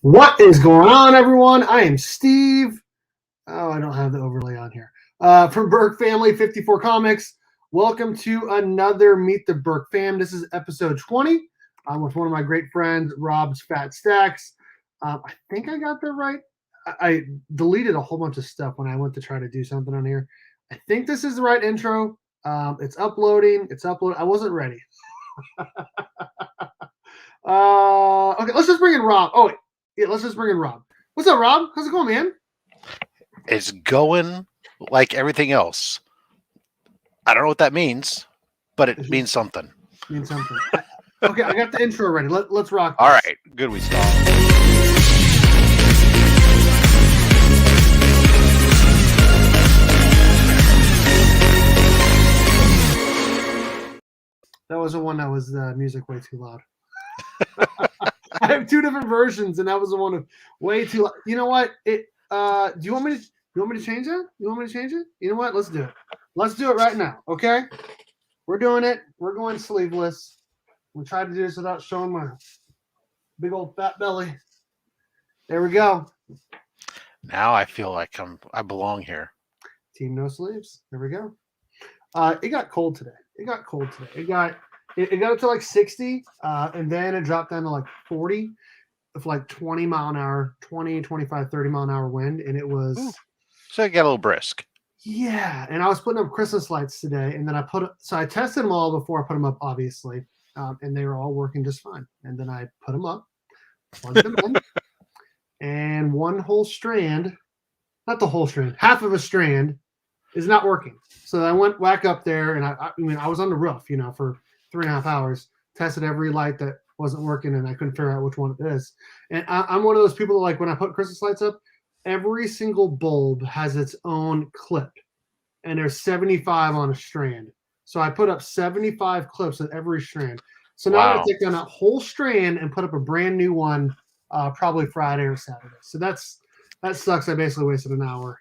What is going on, everyone? I am Steve. Oh, I don't have the overlay on here. From Berkfam 54 Comics. Welcome to another Meet the Berkfam. This is episode 20. I'm with one of my great friends, Rob's Fat Stax. I think I got that right. I deleted a whole bunch of stuff when I went to try to do something on here. I think this is the right intro. It's uploading. I wasn't ready. Okay, let's just bring in Rob. Oh, wait. Yeah, let's just bring in Rob. What's up, Rob? How's it going, man? It's going like everything else. I don't know what that means, but it means something. Means something. Okay, I got the intro ready. Let's rock this. All right, good. We start. That was the one that was the music way too loud. I have two different versions, and that was the one of way too loud. You know what? Do you want me to change that? You want me to change it? You know what? Let's do it. Let's do it right now. Okay? We're doing it. We're going sleeveless. We'll try to do this without showing my big old fat belly. There we go. Now I feel like I belong here. Team no sleeves. There we go. It got cold today. It got up to like 60, and then it dropped down to like 40 with like 20 mile an hour, 20, 25, 30 mile an hour wind. And it was. Ooh. So it got a little brisk. Yeah. And I was putting up Christmas lights today, and then I tested them all before I put them up, obviously. And they were all working just fine. And then I put them up, plugged them in, and one whole strand, not the whole strand, half of a strand is not working. So I went back up there, and I was on the roof, for 3.5 hours, tested every light that wasn't working, and I couldn't figure out which one it is. And I'm one of those people that, like, when I put Christmas lights up, every single bulb has its own clip, and there's 75 on a strand. So I put up 75 clips at every strand. So now I got to take down that whole strand and put up a brand new one, probably Friday or Saturday. So that sucks. I basically wasted an hour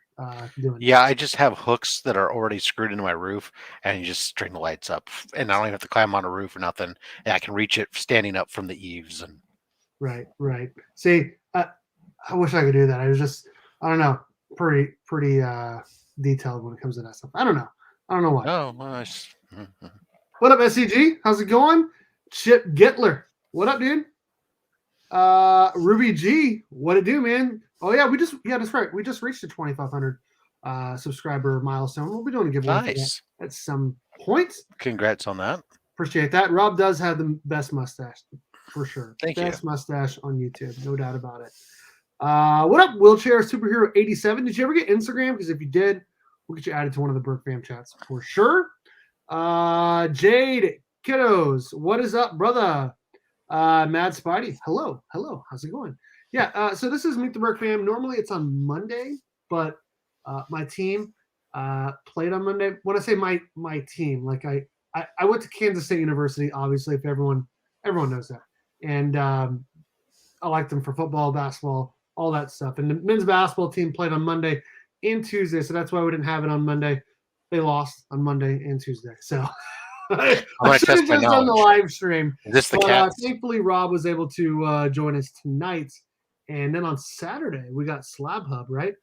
doing Yeah, I just have hooks that are already screwed into my roof, and you just string the lights up, and I don't even have to climb on a roof or nothing. And I can reach it standing up from the eaves. And right. See, I wish I could do that. I don't know, pretty detailed when it comes to that stuff. I don't know why. Oh, nice. What up, SCG? How's it going? Chip Gittler, what up, dude? Ruby G, what it do, man? Oh yeah, that's right. We just reached the 2,500 subscriber milestone. We'll be doing a giveaway at some point. Congrats on that. Appreciate that. Rob does have the best mustache, for sure. Thank you. Best mustache on YouTube, no doubt about it. What up, Wheelchair Superhero 87? Did you ever get Instagram? Because if you did, we'll get you added to one of the Berkfam chats for sure. Jade Kiddos, what is up, brother? Mad Spidey, hello, how's it going? Yeah, so this is Meet the Berkfam. Normally it's on Monday, but my team played on Monday. When I say my team, like I went to Kansas State University, obviously, if everyone knows that, and I liked them for football, basketball, all that stuff. And the men's basketball team played on Monday and Tuesday, so that's why we didn't have it on Monday. They lost on Monday and Tuesday, so. I should have just done the live stream. Is this the cat? Thankfully, Rob was able to join us tonight. And then on Saturday, we got Slab Hub, right?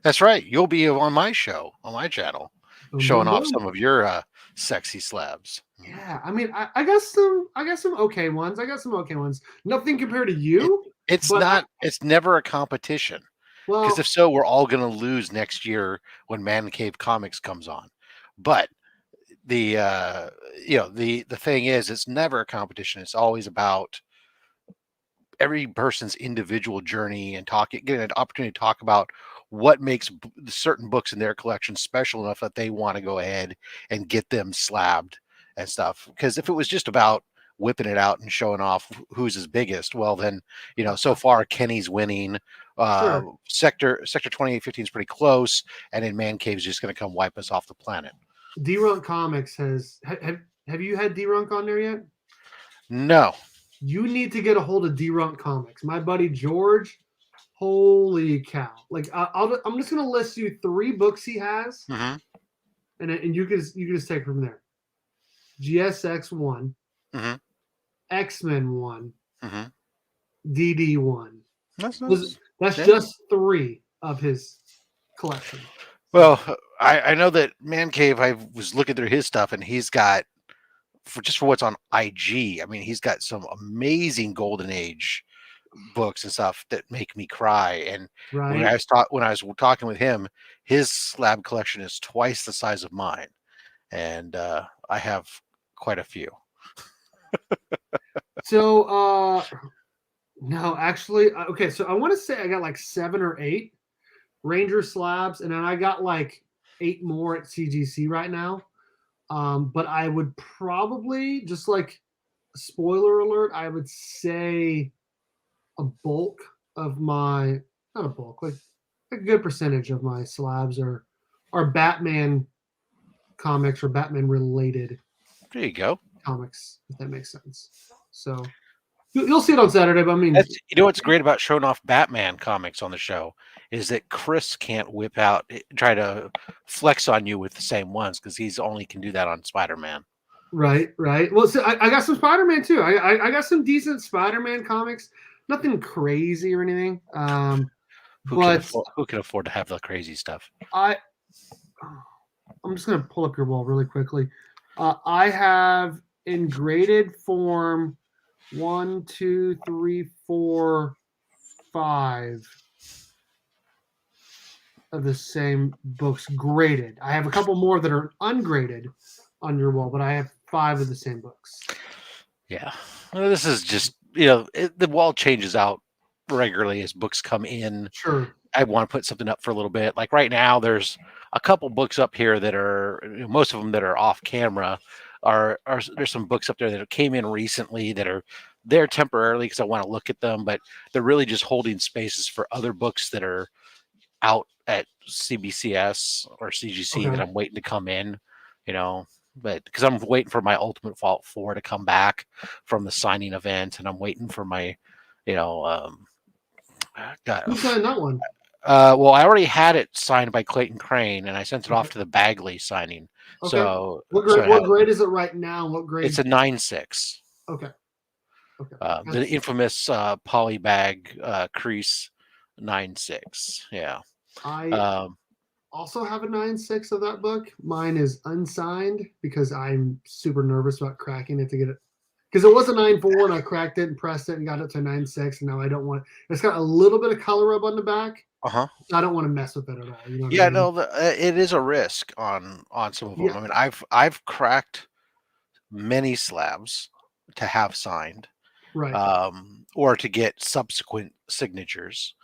That's right. You'll be on my show, on my channel, showing off some of your sexy slabs. Yeah, I mean, I got some okay ones. Nothing compared to you. It's never a competition. Because if so, we're all going to lose next year when Man Cave Comics comes on. But the thing is, it's never a competition. It's always about every person's individual journey and getting an opportunity to talk about what makes certain books in their collection special enough that they want to go ahead and get them slabbed and stuff. Because if it was just about whipping it out and showing off who's his biggest, well then, so far Kenny's winning. Sure. Sector 2815 is pretty close, and then Man Cave's just going to come wipe us off the planet. D-Runk Comics have you had D-Runk on there yet? No. You need to get a hold of D-Runk Comics. My buddy George, holy cow. Like, I'm just going to list you 3 books he has, and you can just take it from there. GSX 1, X-Men 1, DD 1. That's nice. That's just 3 of his collection. Well, I know that Man Cave, I was looking through his stuff, and he's got, for what's on IG, I mean, he's got some amazing Golden Age books and stuff that make me cry. And Right. when I was talking with him, his slab collection is twice the size of mine, and I have quite a few. So, no, actually, okay. So I want to say I got like 7 or 8 Ranger slabs, and then I got like 8 more at CGC right now. But I would probably, just like, spoiler alert, I would say a bulk of my, not a bulk, like a good percentage of my slabs are Batman comics or Batman related. There you go. Comics, if that makes sense. So you'll see it on Saturday. But I mean, you know what's great about showing off Batman comics on the show is that Chris can't try to flex on you with the same ones, because he's only can do that on Spider-Man. Right. Well, so I got some Spider-Man too. I got some decent Spider-Man comics. Nothing crazy or anything. Who can afford to have the crazy stuff? I'm just gonna pull up your wall really quickly. I have in graded form 1, 2, 3, 4, 5 of the same books graded. I have a couple more that are ungraded on your wall, but I have 5 of the same books. Yeah, well, this is just, the wall changes out regularly as books come in. Sure. I want to put something up for a little bit. Like right now, there's a couple books up here that are, most of them that are off camera. There's some books up there that came in recently that are there temporarily because I want to look at them, but they're really just holding spaces for other books that are out at CBCS or CGC that I'm waiting to come in, but because I'm waiting for my Ultimate Vault 4 to come back from the signing event, and I'm waiting for my, Who signed that one? Well, I already had it signed by Clayton Crane, and I sent it off to the Bagley signing. Okay. So what grade is it right now? What grade? It's a 9.6. Okay. The infamous polybag crease 9.6. Yeah. I also have a 9.6 of that book. Mine is unsigned because I'm super nervous about cracking it to get it. Because it was a 9.4 and I cracked it and pressed it and got it to 9.6, and now I don't want it. It's got a little bit of color rub on the back. So I don't want to mess with it at all. It is a risk on some of them. Yeah. I mean, I've cracked many slabs to have signed, right? Or to get subsequent signatures,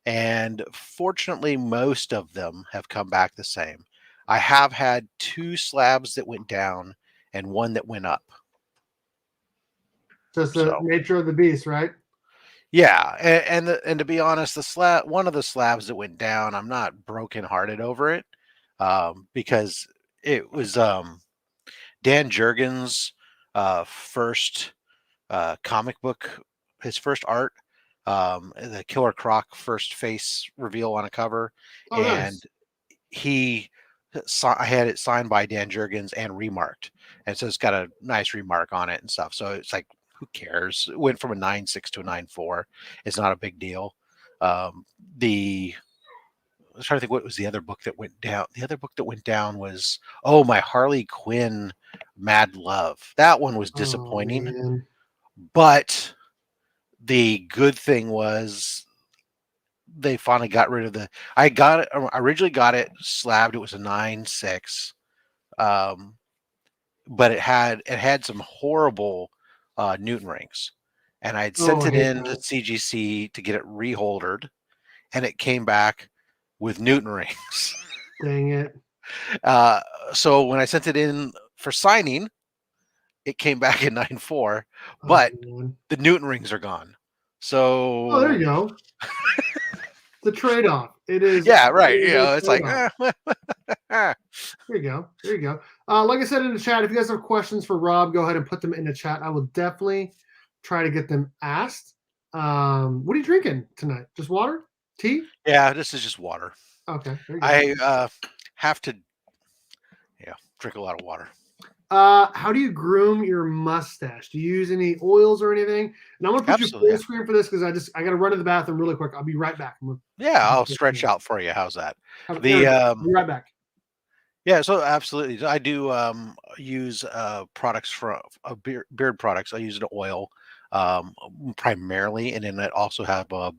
and fortunately, most of them have come back the same. I have had 2 slabs that went down and 1 that went up. Just the nature of the beast, right? Yeah, and to be honest, one of the slabs that went down, I'm not brokenhearted over it, because it was Dan Jurgens' first comic book, his first art, the Killer Croc first face reveal on a cover, and nice. I had it signed by Dan Jurgens and remarked, and so it's got a nice remark on it and stuff. So it's like, who cares? It went from a 9.6 to a 9.4. It's not a big deal. I was trying to think what was the other book that went down. The other book that went down was my Harley Quinn Mad Love. That one was disappointing, but the good thing was they finally got rid of I originally got it slabbed. It was a 9.6, but it had some horrible Newton rings, and I'd sent it in to CGC to get it reholdered, and it came back with Newton rings. Dang it. So when I sent it in for signing, it came back in 9.4, but the Newton rings are gone. So there you go. The trade-off. It is. Yeah, right. It's like there you go. Like I said in the chat, if you guys have questions for Rob, go ahead and put them in the chat. I will definitely try to get them asked. What are you drinking tonight? Just water? Tea? Yeah, this is just water. Okay. I have to drink a lot of water. How do you groom your mustache? Do you use any oils or anything? And I'm gonna put you Absolutely. full screen for this because I got to run to the bathroom really quick. I'll be right back. Yeah, I'll stretch out for you. How's that? There we The go. I'll be right back. Yeah, so absolutely. So I do use products from beard products. I use an oil primarily, and then I also have a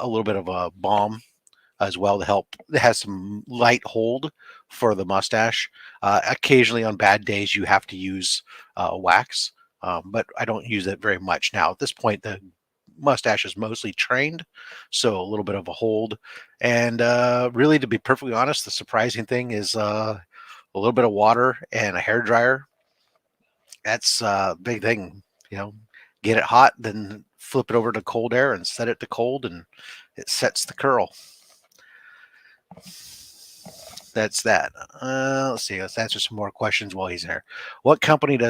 little bit of a balm as well to help. It has some light hold for the mustache. Occasionally, on bad days, you have to use wax, but I don't use it very much now. At this point, the mustache is mostly trained, so a little bit of a hold. And really, to be perfectly honest, the surprising thing is a little bit of water and a hair dryer. That's a big thing. You know, get it hot, then flip it over to cold air and set it to cold, and it sets the curl. That's that. Let's see. Let's answer some more questions while he's there. What company do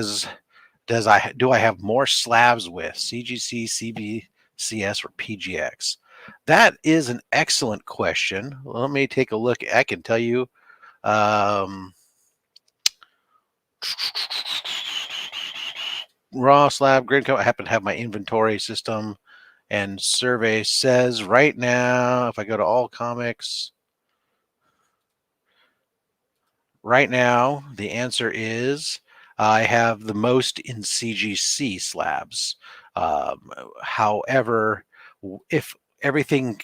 I have more slabs with? CGC, CBCS, or PGX? That is an excellent question. Let me take a look. I can tell you. Raw slab grid coat. I happen to have my inventory system and survey says right now, if I go to all comics, right now the answer is I have the most in CGC slabs. However, if everything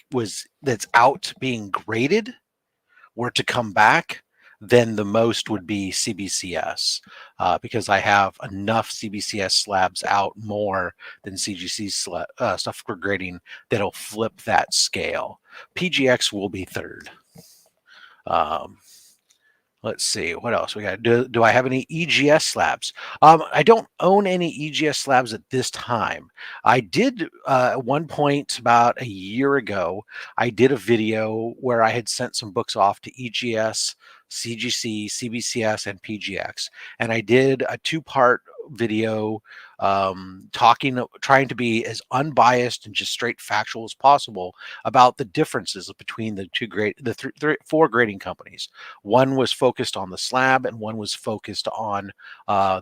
that's out being graded were to come back, then the most would be CBCS because I have enough CBCS slabs out more than CGC stuff for grading that'll flip that scale. PGX will be third. Let's see what else we got. Do I have any EGS slabs? I don't own any EGS slabs at this time. I did at one point about a year ago. I did a video where I had sent some books off to EGS, CGC, CBCS, and PGX, and I did a two-part video trying to be as unbiased and just straight factual as possible about the differences between the four grading companies. One was focused on the slab, and one was focused on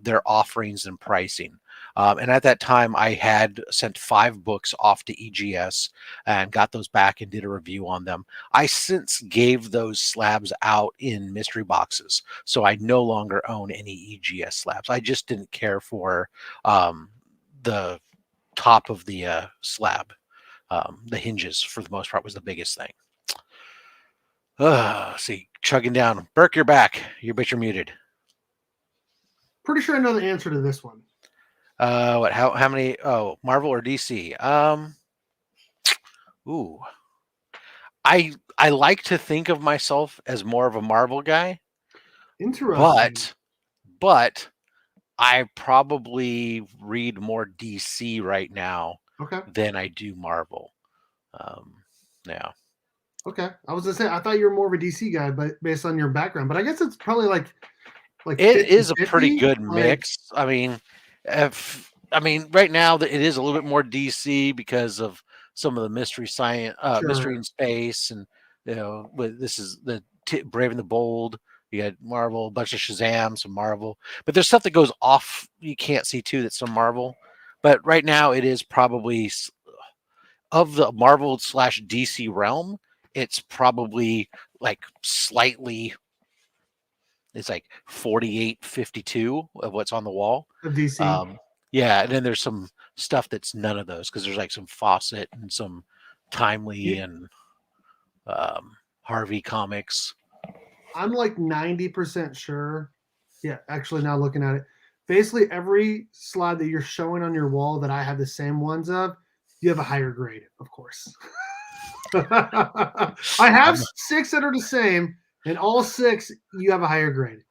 their offerings and pricing. And at that time, I had sent 5 books off to EGS and got those back and did a review on them. I since gave those slabs out in mystery boxes, so I no longer own any EGS slabs. I just didn't care for the top of the slab. The hinges, for the most part, was the biggest thing. See, chugging down. Burke, you're back. You're muted. Pretty sure I know the answer to this one. What? How many? Oh, Marvel or DC? Ooh. I like to think of myself as more of a Marvel guy. Interesting. But I probably read more DC right now than I do Marvel. Yeah. Okay. I was gonna say I thought you were more of a DC guy, but based on your background. But I guess it's probably like it is a 50-50? pretty good mix. I mean, right now it is a little bit more DC because of some of the mystery science, mystery in space, and this is the Brave and the Bold. You got Marvel, a bunch of Shazam, some Marvel, but there's stuff that goes off you can't see too. That's some Marvel, but right now it is probably of the Marvel / DC realm. It's probably like slightly. It's like 48-52 of what's on the wall of DC. Yeah, and then there's some stuff that's none of those because there's like some Fawcett and some Timely and Harvey comics. I'm like 90% sure. Yeah, actually, now looking at it, basically every slide that you're showing on your wall that I have the same ones of, you have a higher grade, of course. I have 6 that are the same, and all 6 you have a higher grade.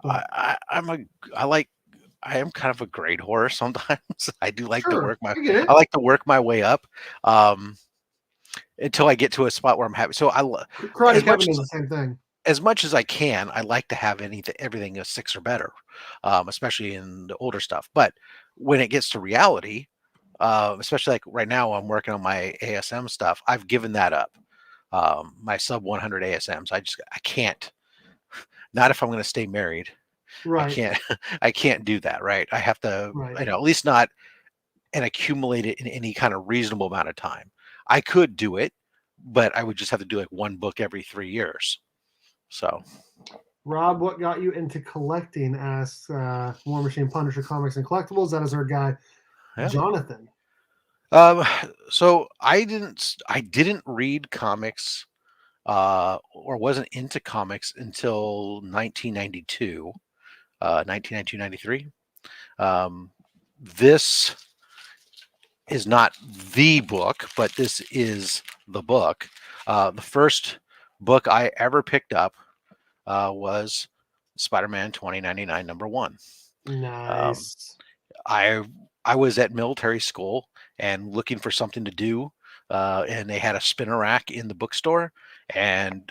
I am kind of a grade whore sometimes. I do like to work I like to work my way up until I get to a spot where I'm happy. So Karate Kevin is the same thing. As much as I can, I like to have everything a 6 or better, especially in the older stuff. But when it gets to reality, especially like right now, I'm working on my ASM stuff. I've given that up. My sub 100 ASMs. I can't. Not if I'm going to stay married. Right. I can't do that, right? I have to, Right. at least not and accumulate it in any kind of reasonable amount of time. I could do it, but I would just have to do like one book every 3 years. So, Rob, what got you into collecting? Asks War Machine Punisher Comics and Collectibles. That is our guy, yeah. Jonathan. So I didn't read comics or wasn't into comics until 1992, 1992, 93. This is not the book, but this is the book. The first book I ever picked up was Spider-Man 2099 #1. Um, Nice. I I was at military school and looking for something to do, and they had a spinner rack in the bookstore, and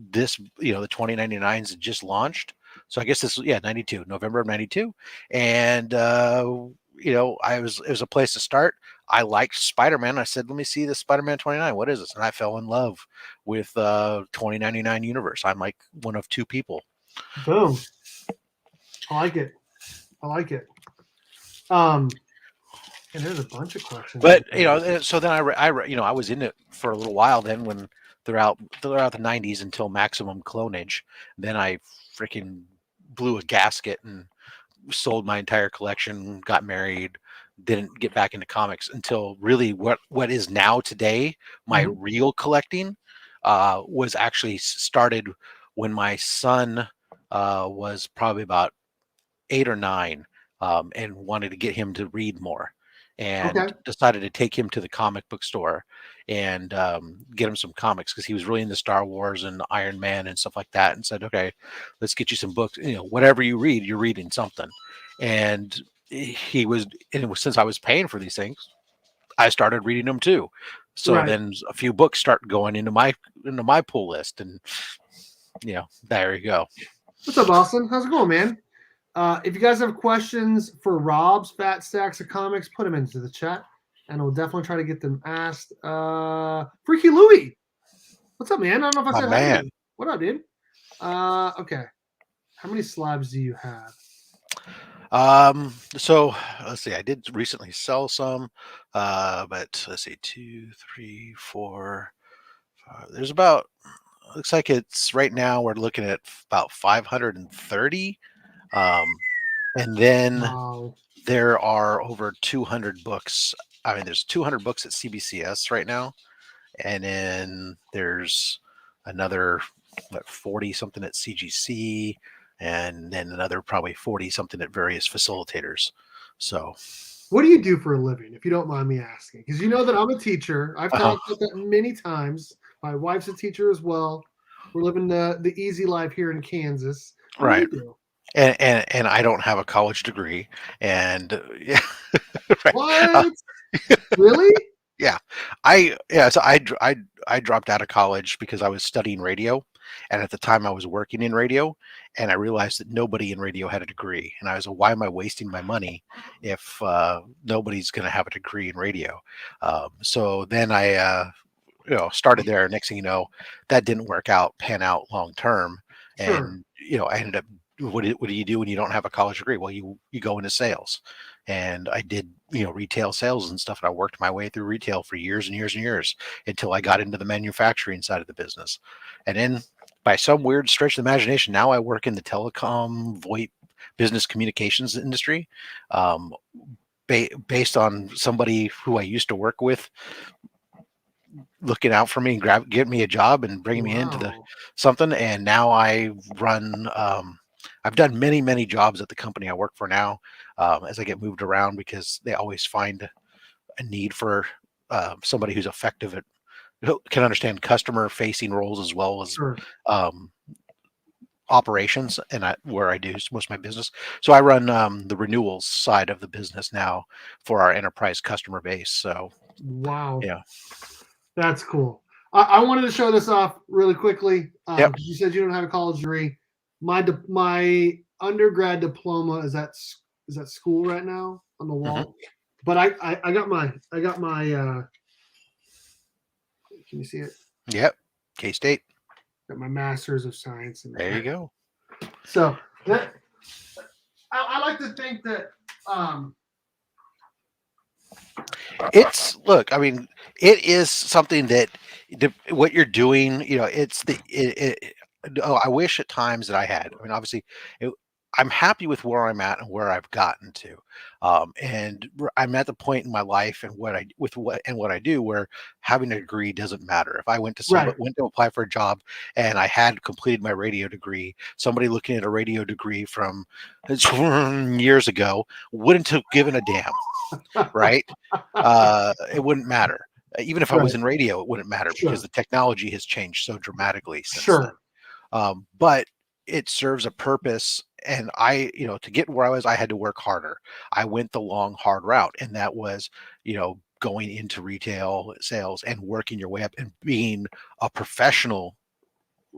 this, the 2099s had just launched. So I guess this was 92, November of 92, and it was a place to start. I liked Spider-Man. I said, let me see the Spider-Man 29. What is this? And I fell in love with 2099 universe. I'm like one of two people. Boom. I like it. I like it. And there's a bunch of questions. But so then I was in it for a little while. Then when throughout the '90s until Maximum Clonage, then I freaking blew a gasket and sold my entire collection. Got married, didn't get back into comics until really what is now today my real collecting was actually started when my son was probably about 8 or 9, and wanted to get him to read more, and decided to take him to the comic book store and get him some comics because he was really into Star Wars and Iron Man and stuff like that, and said, okay, let's get you some books. Whatever you read, you're reading something. And since I was paying for these things, I started reading them too. So then a few books start going into my pull list, and there you go. What's up, Austin? How's it going, man? If you guys have questions for Rob's Fat Stacks of Comics, put them into the chat, and we'll definitely try to get them asked. Freaky Louie, what's up, man? I don't know if I said hi to you. What up, dude? Okay. How many slabs do you have? So let's see. I did recently sell some, but let's see, 2, 3, 4. There's about. Looks like it's right now we're looking at about 530. And then there are over 200 books. I mean, there's 200 books at CBCS right now, and then there's another 40 something at CGC, and then another probably 40 something at various facilitators. So, what do you do for a living, if you don't mind me asking? Because you know that I'm a teacher. I've talked about that many times. My wife's a teacher as well. We're living the easy life here in Kansas. What do you do? And I don't have a college degree, and right. What? Really? Yeah. So I dropped out of college because I was studying radio, and at the time I was working in radio, and I realized that nobody in radio had a degree, and I was like, why am I wasting my money if nobody's going to have a degree in radio? So then I started there. Next thing you know, that didn't pan out long term, and I ended up. What do you do when you don't have a college degree? Well, you go into sales, and I did retail sales and stuff, and I worked my way through retail for years and years and years until I got into the manufacturing side of the business, and then by some weird stretch of the imagination, now I work in the telecom VoIP business communications industry, based on somebody who I used to work with looking out for me and get me a job and bringing me into something. And now I run. I've done many, many jobs at the company I work for now, as I get moved around because they always find a need for somebody who's effective at, who can understand customer facing roles as well as operations, and where I do most of my business. So I run the renewals side of the business now for our enterprise customer base. So that's cool. I wanted to show this off really quickly. You said you don't have a college degree. My undergrad diploma is at school right now on the wall. But I got my can you see it? Yep. K-State. Got my master's of science. There you go. So that I like to think that It's look, I mean, it is something that what you're doing, it's oh, I wish at times that I had. I mean, obviously, it, I'm happy with where I'm at and where I've gotten to, and I'm at the point in my life and what I do where having a degree doesn't matter. If I right. went to apply for a job and I had completed my radio degree, somebody looking at a radio degree from years ago wouldn't have given a damn, right? It wouldn't matter. Even if I was Right. in radio, it wouldn't matter because Sure. the technology has changed so dramatically since then. Sure. But it serves a purpose. And to get where I was, I had to work harder. I went the long, hard route. And that was, going into retail sales and working your way up and being a professional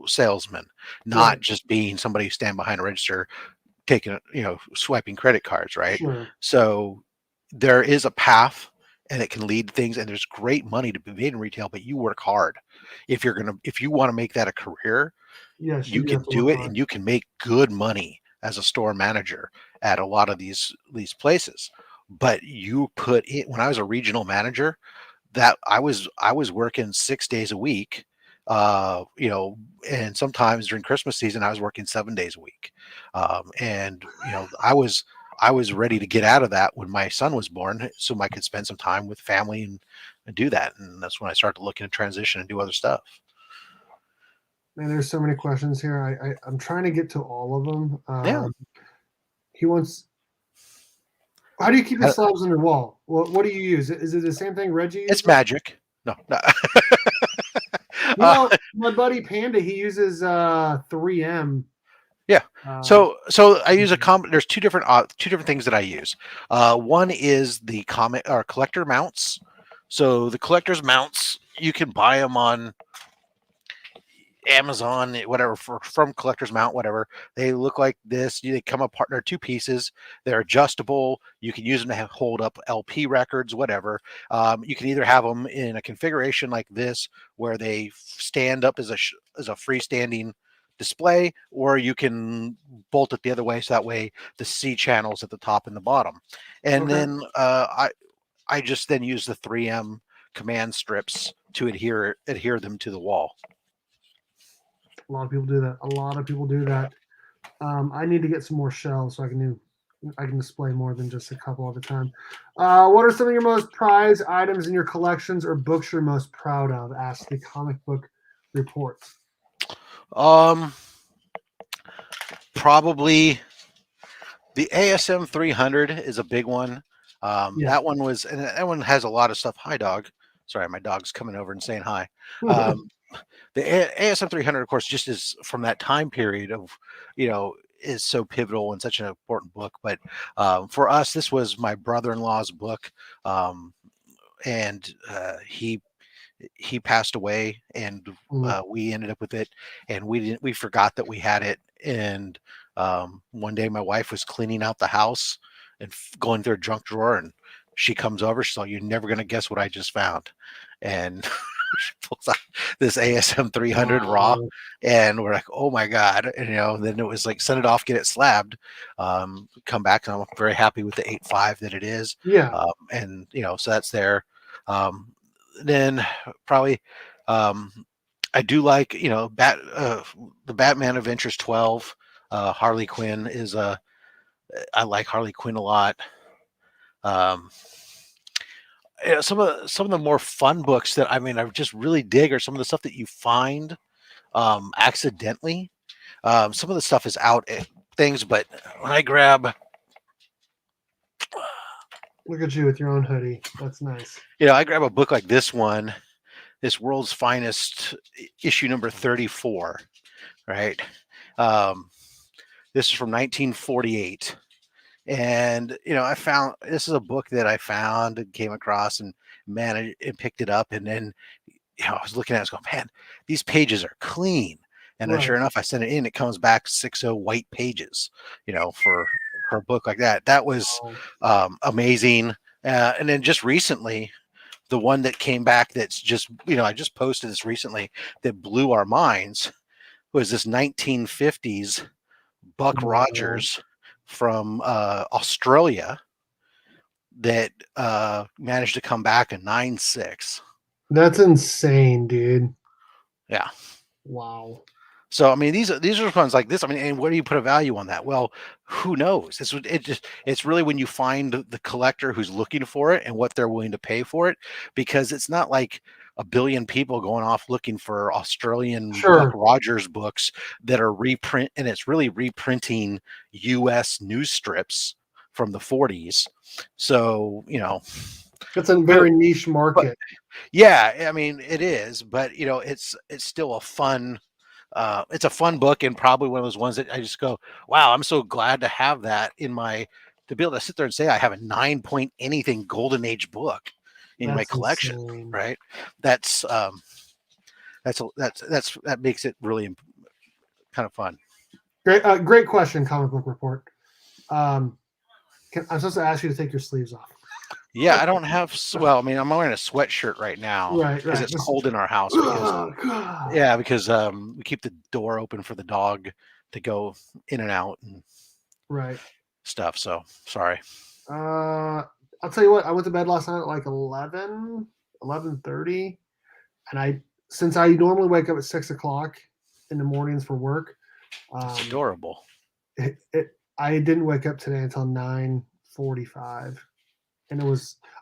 salesman, Right. not just being somebody who stand behind a register taking, swiping credit cards, right? Sure. So there is a path and it can lead to things, and there's great money to be made in retail, but you work hard. If you want to make that a career, Yes, you you do have can to do work it hard. and you can make good money as a store manager at a lot of these places. But you put it when I was a regional manager, that I was working 6 days a week, and sometimes during Christmas season I was working 7 days a week, and I was ready to get out of that when my son was born, so I could spend some time with family and do that, and that's when I started looking to transition and do other stuff. Man, there's so many questions here. I'm trying to get to all of them. Yeah, He wants. How do you keep the uh, slabs on your wall? What do you use? Is it the same thing Reggie it's uses? magic. No, no. You uh, know, my buddy Panda, he uses 3M. Yeah. Uh, So I use there's two different things that I use. One is the comic or collector mounts. So the collector's mounts, you can buy them on Amazon, whatever, from collector's mount, whatever. They look like this. They come apart. They're two pieces. They're adjustable. You can use them to hold up LP records, whatever. You can either have them in a configuration like this, where they stand up as as a freestanding display, or you can bolt it the other way, so that way the C channels at the top and the bottom. And okay. then I just then use the 3M command strips to adhere them to the wall. A lot of people do that. A lot of people do that. I need to get some more shelves so I can display more than just a couple at a time. What are some of your most prized items in your collections or books you're most proud of? Ask the comic book report. Um, Probably the ASM 300 is a big one. Yeah. That one and that one has a lot of stuff. Hi, dog. Sorry, my dog's coming over and saying hi. Um, the ASM 300, of course, just is from that time period of, is so pivotal and such an important book. But for us, this was my brother-in-law's book, and he passed away, and we ended up with it, and we forgot that we had it. And one day my wife was cleaning out the house and going through a junk drawer, and she comes over. She's like, "You're never gonna guess what I just found," and she pulls out this ASM 300 raw, Wow. and we're like, "Oh my god!" And then it was like, send it off, get it slabbed, come back, and I'm very happy with the 8.5 that it is, Yeah. and so that's there. Then probably I do like the Batman Adventures 12. Harley Quinn is I like Harley Quinn a lot. Um, some of the more fun books that I just really dig are some of the stuff that you find accidentally. Some of the stuff is out at things, but when I grab, Look at you with your own hoodie. That's nice. I grab a book like this one, this World's Finest issue number 34, right? Um, this is from 1948. And I found this is a book that I found and came across, and man, I picked it up, and then I was looking at it, going, man, these pages are clean. And then Right. sure enough, I sent it in. It comes back 60 white pages, for a book like that. That was amazing. And then just recently, the one that came back that's just, I just posted this recently that blew our minds was this 1950s Buck Wow. Rogers. from Australia that managed to come back a 9.6. That's insane, dude. Yeah. Wow. So I mean, these are ones like this. I mean, and where do you put a value on that? Well, who knows? It's really when you find the collector who's looking for it and what they're willing to pay for it, because it's not like a billion people going off looking for Australian Buck Sure. Rogers books that are reprint, and it's really reprinting U.S. news strips from the 40s. So It's a but, very niche but market. yeah, I mean it is, but it's still a fun. It's a fun book, and probably one of those ones that I just go, wow, I'm so glad to have that to be able to sit there and say I have a 9 point anything golden age book in my That's collection, insane. right? That makes it really kind of fun. Great question, Comic Book Report. I'm supposed to ask you to take your sleeves off. Yeah, I don't have. Well, I mean, I'm wearing a sweatshirt right now because Right. it's cold in our house. Because we keep the door open for the dog to go in and out and right. stuff. So sorry. I'll tell you what. I went to bed last night at like 11:30, and since I normally wake up at 6 o'clock in the mornings for work, It's adorable. I didn't wake up today until 9:45. And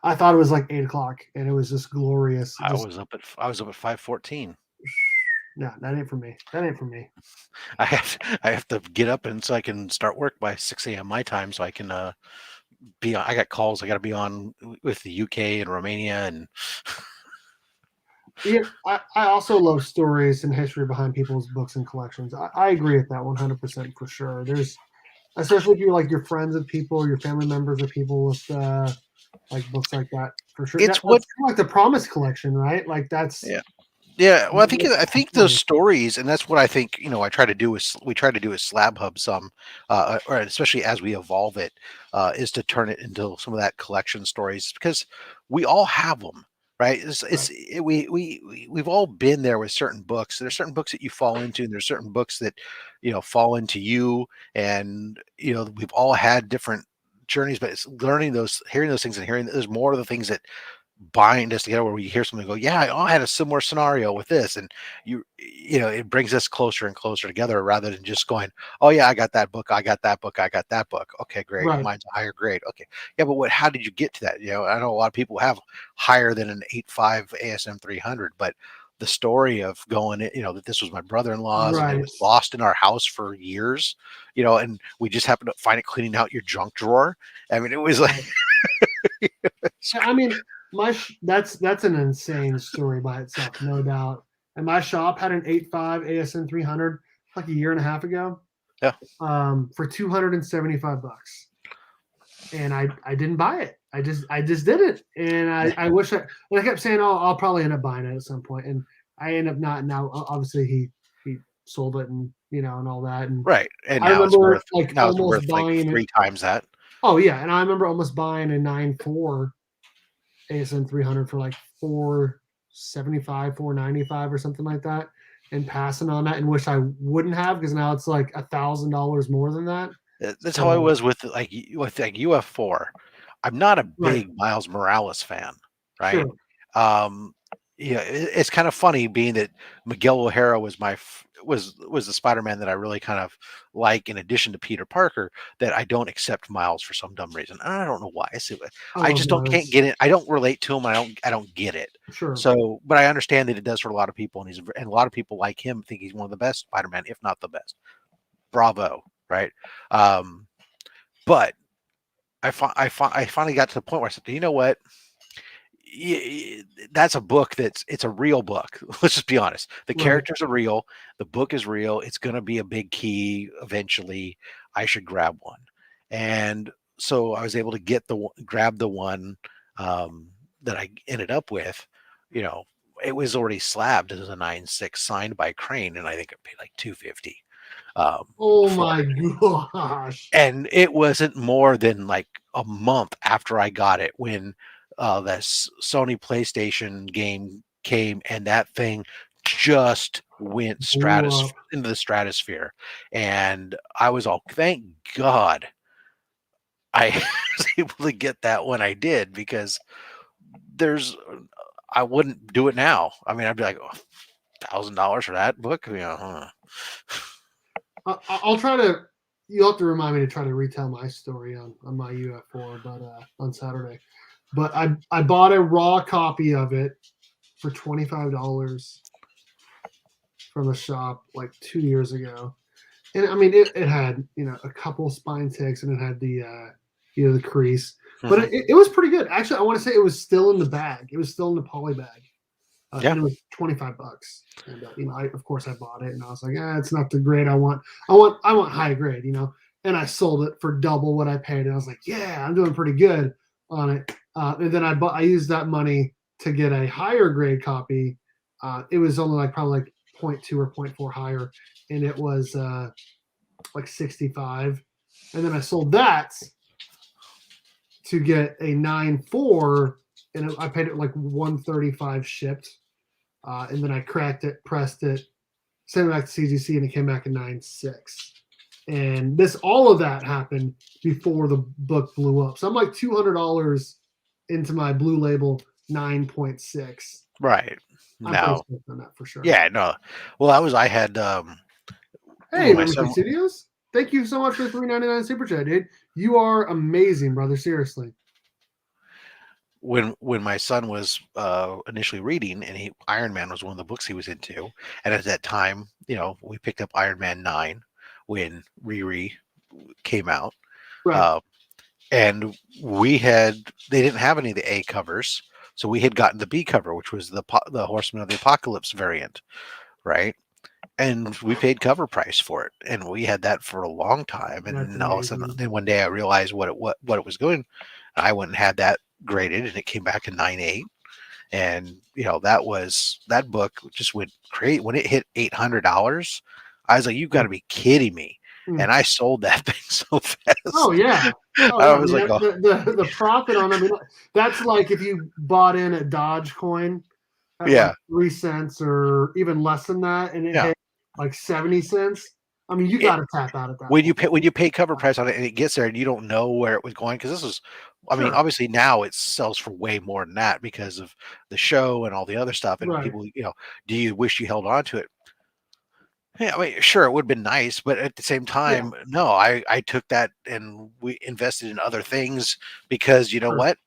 I thought it was like 8 o'clock, and it was just glorious. I was up at 5:14. No, that ain't for me. That ain't for me. I have to get up and so I can start work by 6 a.m. my time, so I can be on. I got calls. I got to be on with the UK and Romania and. Yeah, I also love stories and history behind people's books and collections. I agree with that 100% for sure. There's, especially if you're like your friends of people, your family members of people with like books like that for sure. It's That's kind of like the Promise collection, right? Like that's yeah. Well, I think those stories, and that's what I think. I try to do is we try to do is Slab Hub some, or especially as we evolve it, is to turn it into some of that collection stories because we all have them. Right. We've all been there with certain books. There's certain books that you fall into, and there's certain books that, fall into you. And, we've all had different journeys, but it's learning those, hearing those things and hearing there's more of the things that bind us together where we hear something go, yeah, I had a similar scenario with this. And it brings us closer and closer together rather than just going, oh yeah, I got that book. I got that book. I got that book. Okay, great. right. Mine's a higher grade. Okay. Yeah. But how did you get to that? I know a lot of people have higher than an 8.5 ASM 300, but the story of going, that this was my brother-in-law's and it was lost in our house for years, and we just happened to find it cleaning out your junk drawer. I mean, it was like, I mean, that's an insane story by itself, no doubt. And my shop had an 8.5 ASN 300 like a year and a half ago. Yeah. For $275, and I didn't buy it. I just did it, and I wish I kept saying, oh, I'll probably end up buying it at some point, and I end up not. Now, obviously, he sold it, and and all that, and right. And I remember almost buying 3 times that. Oh yeah, and I remember almost buying a 9.4 ASN 300 for like $475, $495 or something like that, and passing on that, and wish I wouldn't have because now it's like $1,000 more than that. That's how I was with UF4. I'm not a big Miles Morales fan, right? Sure. It's kind of funny being that Miguel O'Hara was was the Spider-Man that I really kind of like, in addition to Peter Parker, that I don't accept Miles for some dumb reason. And I don't know why. I just can't get it. I don't relate to him. I don't get it. Sure. So, but I understand that it does for a lot of people, and a lot of people like him think he's one of the best Spider-Man, if not the best. Bravo, right? But I finally got to the point where I said, you know what? That's a book it's a real book. Let's just be honest. The characters are real. The book is real. It's going to be a big key eventually. I should grab one. And so I was able to grab the one that I ended up with. It was already slabbed as a 9.6 signed by Crane, and I think I paid like $250. Oh my gosh. And it wasn't more than like a month after I got it when that Sony PlayStation game came, and that thing just went into the stratosphere. And I was all, thank God I was able to get that when I did, because I wouldn't do it now. I mean, I'd be like, $1,000 for that book, I'll try to. You'll have to remind me to try to retell my story on my UF4, but on Saturday. But I bought a raw copy of it for $25 from a shop like 2 years ago, and I mean it had a couple spine ticks, and it had the the crease, but it was pretty good. Actually, I want to say it was still in the bag. It was still in the poly bag. Yeah. And it was $25, and of course I bought it, and I was like, it's not the grade I want. I want high grade, and I sold it for double what I paid, and I was like, yeah, I'm doing pretty good on it. And then I used that money to get a higher grade copy. It was only like probably like 0.2 or 0.4 higher, and it was like 65, and then I sold that to get a 9.4, and I paid it like 135 shipped. And then I cracked it, pressed it, sent it back to CGC, and it came back at 9.6. And all of that happened before the book blew up. So I'm like $200 into my Blue Label 9.6. Right. I'm pretty stoked on that for sure. Yeah, no. Well, I had hey, Morphin Studios. Thank you so much for the $3.99 super chat, dude. You are amazing, brother. Seriously. When my son was initially reading, and Iron Man was one of the books he was into, and at that time, we picked up Iron Man 9 when Riri came out, right. And they didn't have any of the A covers, so we had gotten the B cover, which was the Horseman of the Apocalypse variant, right? And we paid cover price for it, and we had that for a long time. And then all of a sudden, then one day I realized what it was going. I went and had that graded, and it came back in 9.8. And that book just went crazy when it hit $800. I was like, "You've got to be kidding me!" And I sold that thing so fast. Oh yeah. I was like, the profit on. I mean, that's like if you bought in a Dogecoin at like 3 cents or even less than that, and it hit like 70 cents. I mean, you got to tap out at that. When you pay cover price on it, and it gets there, and you don't know where it was going, because this is, I mean, obviously now it sells for way more than that because of the show and all the other stuff, and people, do you wish you held on to it? Yeah, I mean, sure, it would have been nice, but at the same time, no, I took that and we invested in other things, because you know what?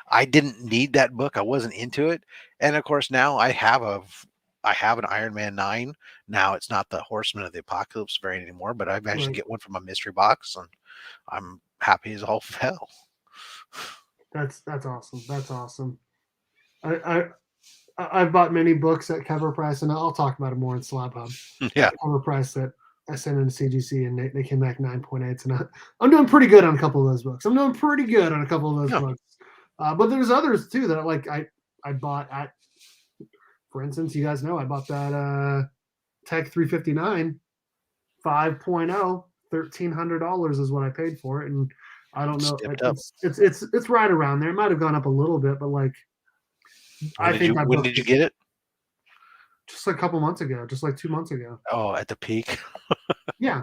I didn't need that book. I wasn't into it. And of course, now I have an Iron Man 9. Now it's not the Horseman of the Apocalypse variant anymore, but I managed to get one from a mystery box, and I'm happy as all hell. That's awesome. That's awesome. I've bought many books at cover price, and I'll talk about it more in Slab Hub. Yeah. Cover price that I sent into CGC, and they came back 9.8. And I'm doing pretty good on a couple of those books. Books. But there's others too that I bought at, for instance, you guys know I bought that Tech 359 5.0, $1,300 is what I paid for it, and I don't know. It's right around there. It might have gone up a little bit, but like. When did you get it? Just a couple months ago, just like 2 months ago. Oh, at the peak. Yeah.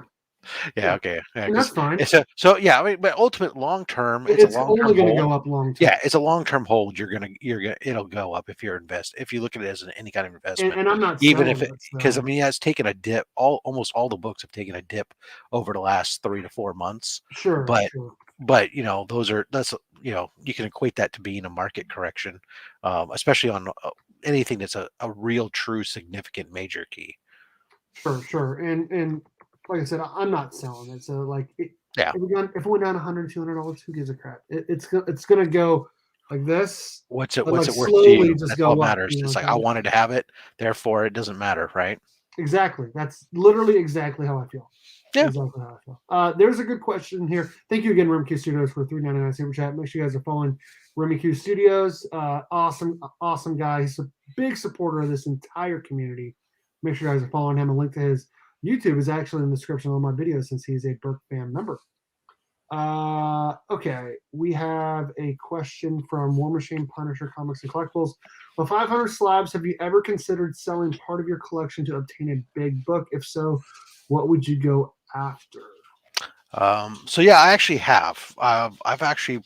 Yeah. Okay. Yeah, and that's fine. I mean, but ultimate long term, it's a long-term only going to hold. go up long term. Yeah, it's a long-term hold. It'll go up if you're if you look at it as any kind of investment. And I'm not even if because I mean, it's taken a dip. Almost all the books have taken a dip over the last 3 to 4 months. Sure. But that's you can equate that to being a market correction, especially on anything that's a real, true, significant major key. Sure. And like I said, I'm not selling it. So like, if it went down $100, $200, who gives a crap? It's going to go like this. What's it worth to you? That's all matters. It's like, I wanted to have it, therefore it doesn't matter, right? Exactly. That's literally exactly how I feel. Yeah. Exactly how I feel. There's a good question here. Thank you again, RemQ Studios, for $3.99 super chat. Make sure you guys are following RemQ Studios. Awesome guy. He's a big supporter of this entire community. Make sure you guys are following him. A link to his YouTube is actually in the description of my video, since he's a Berkfam member. Okay, we have a question from War Machine Punisher Comics and Collectibles. With 500 slabs, have you ever considered selling part of your collection to obtain a big book? If so, what would you go after? So yeah, I actually have. I've actually,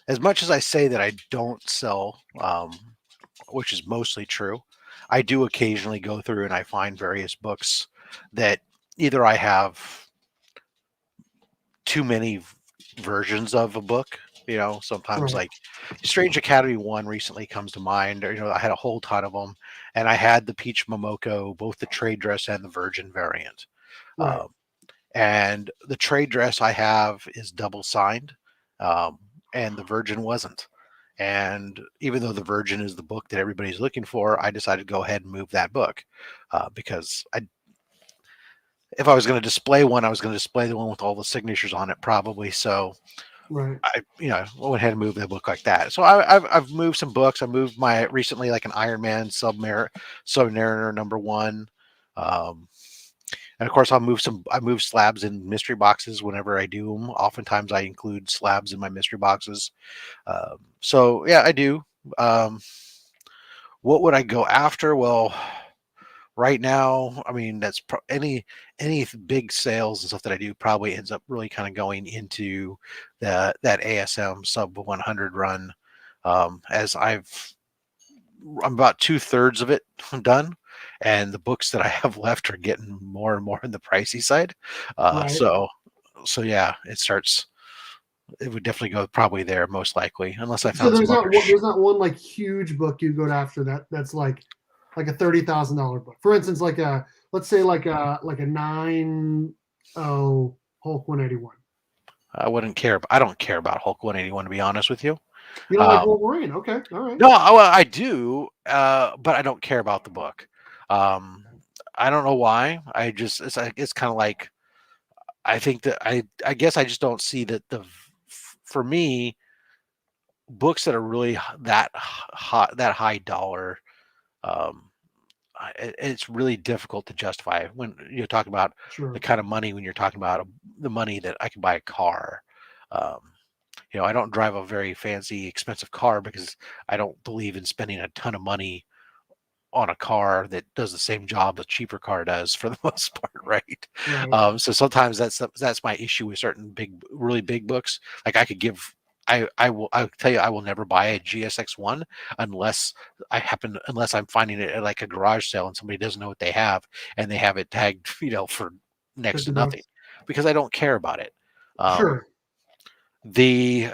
as much as I say that I don't sell, which is mostly true, I do occasionally go through and I find various books that either I have too many versions of a book. Sometimes Right. like Strange Academy 1 recently comes to mind, or I had a whole ton of them, and I had the Peach Momoko, both the trade dress and the Virgin variant. Right. Um, and the trade dress I have is double signed, um, and the Virgin wasn't. And even though the Virgin is the book that everybody's looking for, I decided to go ahead and move that book because if I was going to display one, I was going to display the one with all the signatures on it, probably. So Right. I went ahead and moved the book like that. So I've moved some books. I moved my recently like an Iron Man Submariner #1. Um, and of course, I move slabs in mystery boxes whenever I do them. Oftentimes, I include slabs in my mystery boxes. So yeah, I do. Um, what would I go after? Well, right now, I mean, any big sales and stuff that I do probably ends up really kind of going into that ASM sub 100 run. As I'm about 2/3 of it done, and the books that I have left are getting more and more on the pricey side. Uh, Right. so so yeah, it would definitely go probably there most likely, unless I So found some other. there's not one like huge book you go after that's like a $30,000 book. For instance, like a let's say like a 9.0 Hulk 181. I wouldn't care. I don't care about Hulk 181 to be honest with you. You don't like Um, Wolverine? Okay, all right. no, I do, but I don't care about the book. Um, I don't know why. It's kind of like I think that I guess I just don't see that for me books that are really that high dollar. Um, it's really difficult to justify when you're talking about the Sure. kind of money when you're talking about the money that I can buy a car. Um, I don't drive a very fancy, expensive car because I don't believe in spending a ton of money on a car that does the same job a cheaper car does for the most part, right? Right. So sometimes that's my issue with certain really big books. Like I could give. I'll tell you I will never buy a GSX1 unless I'm finding it at like a garage sale and somebody doesn't know what they have and they have it tagged for next to nothing $50. because I don't care about it. Um, Sure. the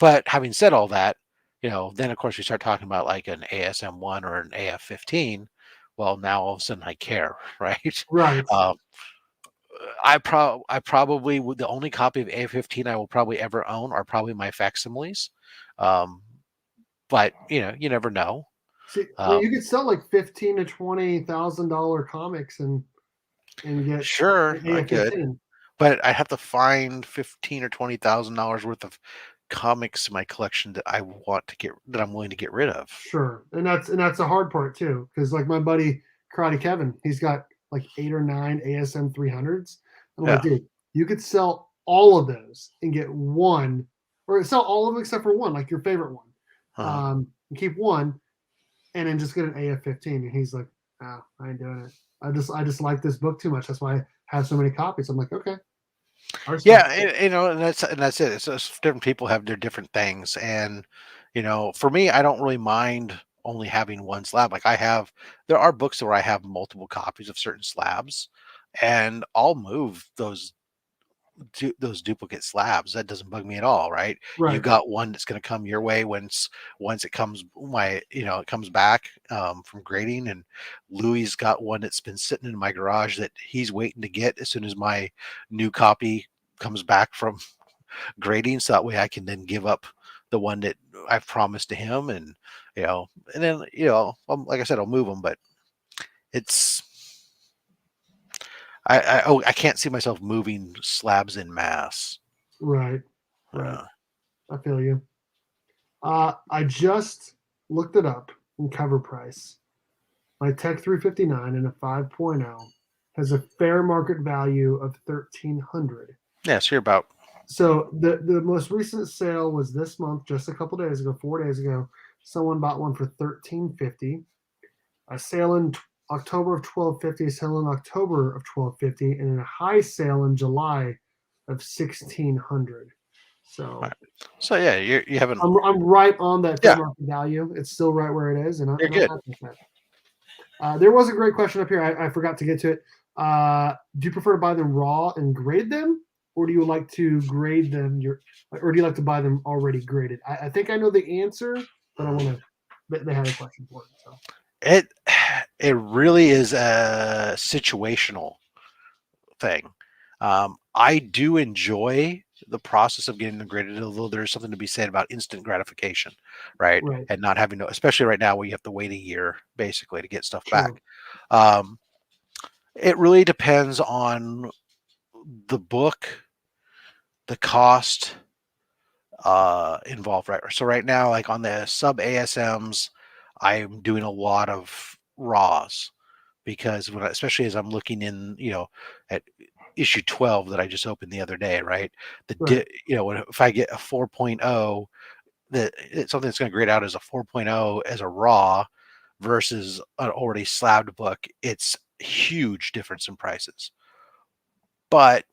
but having said all that, then of course we start talking about like an ASM1 or an AF15. Well, now all of a sudden I care, right? Right. um, I probably would, the only copy of AF15 I will probably ever own are probably my facsimiles. um, but you never know. See, I mean, um, you could sell like 15 to $20,000 comics and get sure, an I could, AF-15. but I have to find 15 or $20,000 worth of comics in my collection that I'm willing to get rid of. Sure, and that's the hard part too, because like my buddy Karate Kevin, he's got like 8 or 9 ASM 300s. I'm like, Yeah. dude, you could sell all of those and get one, or sell all of them except for one, like your favorite one, Uh-huh. and keep one, and then just get an AF-15. And he's like, ah, I ain't doing it. I just like this book too much. That's why I have so many copies. I'm like, okay, I respect Yeah, it. and that's it. It's just different people have their different things, and for me, I don't really mind only having one slab. Like there are books where I have multiple copies of certain slabs, and I'll move those duplicate slabs. That doesn't bug me at all, right? You Right. got one that's going to come your way once it comes it comes back from grading, and Louis got one that's been sitting in my garage that he's waiting to get as soon as my new copy comes back from grading, so that way I can then give up the one that I've promised to him, and then like I said, I'll move them, but it's I can't see myself moving slabs in mass. Right. Right. Uh, I feel you. I just looked it up in cover price. My Tech 359 and a 5.0 has a fair market value of 1,300. yeah, so you're about. So the most recent sale was this month, just a couple days ago, 4 days ago. Someone bought one for 1,350. A sale in October of 1,250, a sale in October of 1,250, and a high sale in July of 1,600. So, right. So yeah, you haven't. I'm right on that fair Yeah, market value. It's still right where it is, and you're I'm good. happy with that. There was a great question up here. I forgot to get to it. Do you prefer to buy them raw and grade them, or do you like to grade them? Or do you like to buy them already graded? I think I know the answer, but I want to. They had a question for it. So It really is a situational thing. I do enjoy the process of getting them graded, although there's something to be said about instant gratification, right? right, And not having to, especially right now where you have to wait a year basically to get stuff true, back. Um, it really depends on the book, the cost involved, right? So right now, like on the sub ASMs, I'm doing a lot of raws because when especially as I'm looking in, at issue 12 that I just opened the other day, right? right, If I get a 4.0, that it's something that's going to grade out as a 4.0 as a raw versus an already slabbed book, it's huge difference in prices. But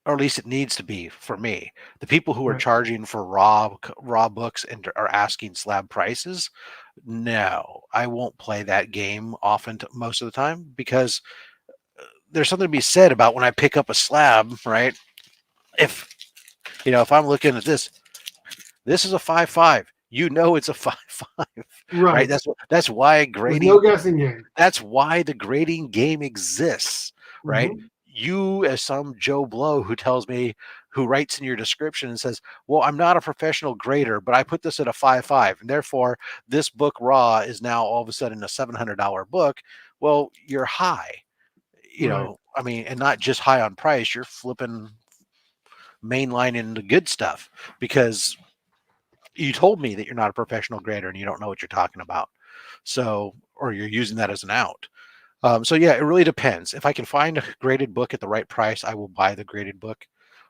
or at least it needs to be for me. The people who are right, charging for raw books and are asking slab prices, no, I won't play that game often most of the time because there's something to be said about when I pick up a slab, right? If if I'm looking at this is a 5.5. It's a 5.5, right? right. That's why There's no grading guessing game. That's why the grading game exists, right? Mm-hmm. You, as some Joe Blow who writes in your description and says, "Well, I'm not a professional grader, but I put this at a 5.5, and therefore this book raw is now all of a sudden a $700 book." Well, you're high, Right, I mean, and not just high on price. You're flipping mainline into good stuff because you told me that you're not a professional grader and you don't know what you're talking about. So, or you're using that as an out. So yeah, it really depends. If I can find a graded book at the right price, I will buy the graded book.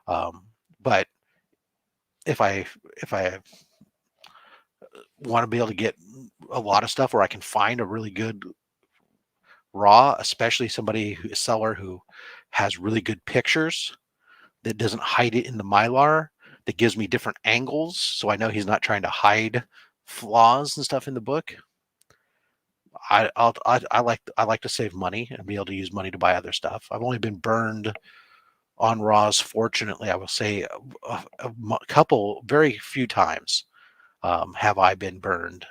But if I want to be able to get a lot of stuff where I can find a really good raw, especially a seller who has really good pictures that doesn't hide it in the Mylar, that gives me different angles, so I know he's not trying to hide flaws and stuff in the book. I like to save money and be able to use money to buy other stuff. I've only been burned on raws. Fortunately, I will say a couple, very few times have I been burned,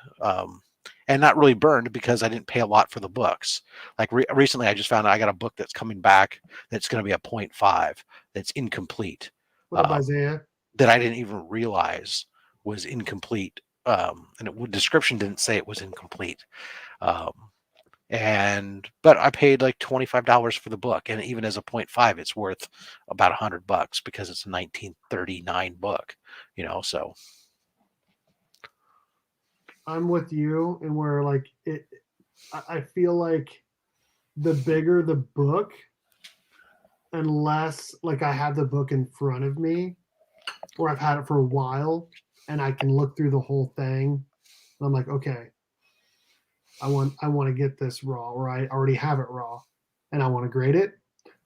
and not really burned because I didn't pay a lot for the books. Like recently, I just found out I got a book that's coming back that's going to be a 0.5 that's incomplete, what up, um, Isaiah? that I didn't even realize was incomplete, and description didn't say it was incomplete. Um, but I paid like $25 for the book, and even as a 0.5, it's worth about $100 because it's a 1939 book, so I'm with you, and where like it, I feel like the bigger the book, unless like I have the book in front of me, or I've had it for a while, and I can look through the whole thing. I'm like, okay, I want to get this raw, or I already have it raw, and I want to grade it.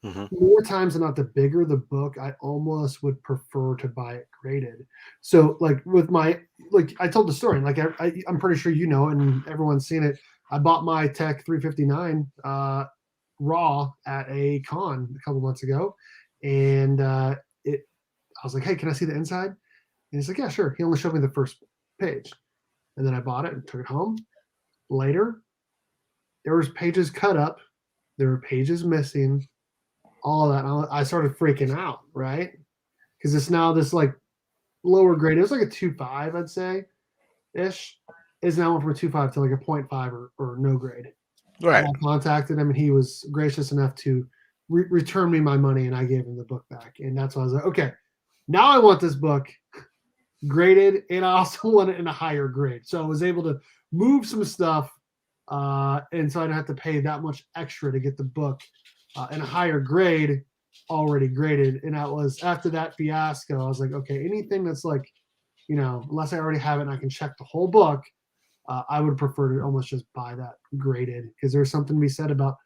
mhm. More times than not, the bigger the book, I almost would prefer to buy it graded. So, like with my, like I told the story, like I'm pretty sure and everyone's seen it. I bought my Tech 359 raw at a con a couple months ago, and it. I was like, "Hey, can I see the inside?" And he's like, "Yeah, sure." He only showed me the first page, and then I bought it and took it home. Later, there was pages cut up, there were pages missing, all of that. I started freaking out, right? Because it's now this like lower grade. It was like a 2.5, I'd say, ish. Is now went from a 2.5 to like a 0.5 or no grade. And Right. I contacted him, and he was gracious enough to return me my money, and I gave him the book back. And that's why I was like, okay, now I want this book graded, and I also want it in a higher grade. So I was able to move some stuff, and so I didn't have to pay that much extra to get the book in a higher grade, already graded. And that was after that fiasco. I was like, okay, anything that's like, unless I already have it and I can check the whole book, I would prefer to almost just buy that graded, because there's something to be said about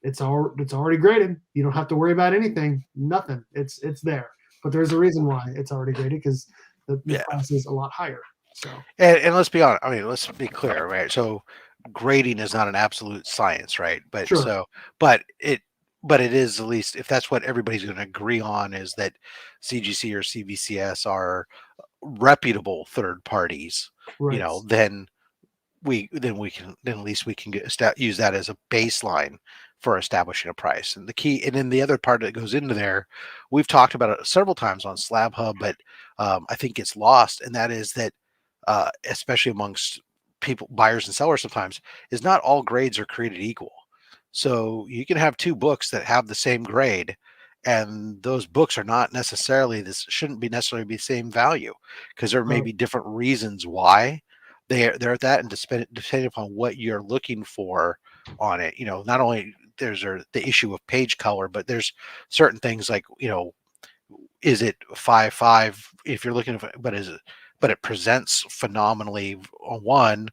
it's already graded. You don't have to worry about anything, nothing. It's there. but there's a reason why it's already graded, because the Yeah. price is a lot higher. So, and let's be honest. I mean, let's be clear, right? So grading is not an absolute science, right? But sure. but it is, at least if that's what everybody's going to agree on, is that CGC or CVCS are reputable third parties, Right. then at least we can use that as a baseline for establishing a price. And the key, and then the other part that goes into there, we've talked about it several times on Slab Hub, but I think it's lost, and that is that especially amongst people, buyers and sellers, sometimes is not all grades are created equal. So you can have two books that have the same grade, and those books are not necessarily, this shouldn't be necessarily be the same value, because there may Right. be different reasons why they're at that, and depending upon what you're looking for on it. Not only there's the issue of page color, but there's certain things like, is it 5.5 if you're looking for, but it presents phenomenally on one,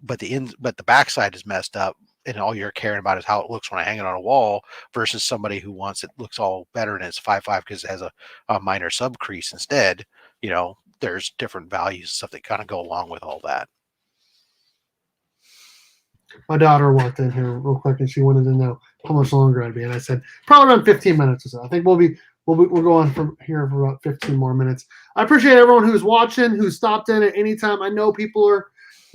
but the backside is messed up, and all you're caring about is how it looks when I hang it on a wall, versus somebody who wants it looks all better and it's 5.5 because it has a minor sub crease instead. There's different values and stuff that kind of go along with all that. My daughter walked in here real quick, and she wanted to know how much longer I'd be, and I said probably around 15 minutes or so. I think we'll go on from here for about 15 more minutes. I appreciate everyone who's watching, who stopped in at any time. I know people are,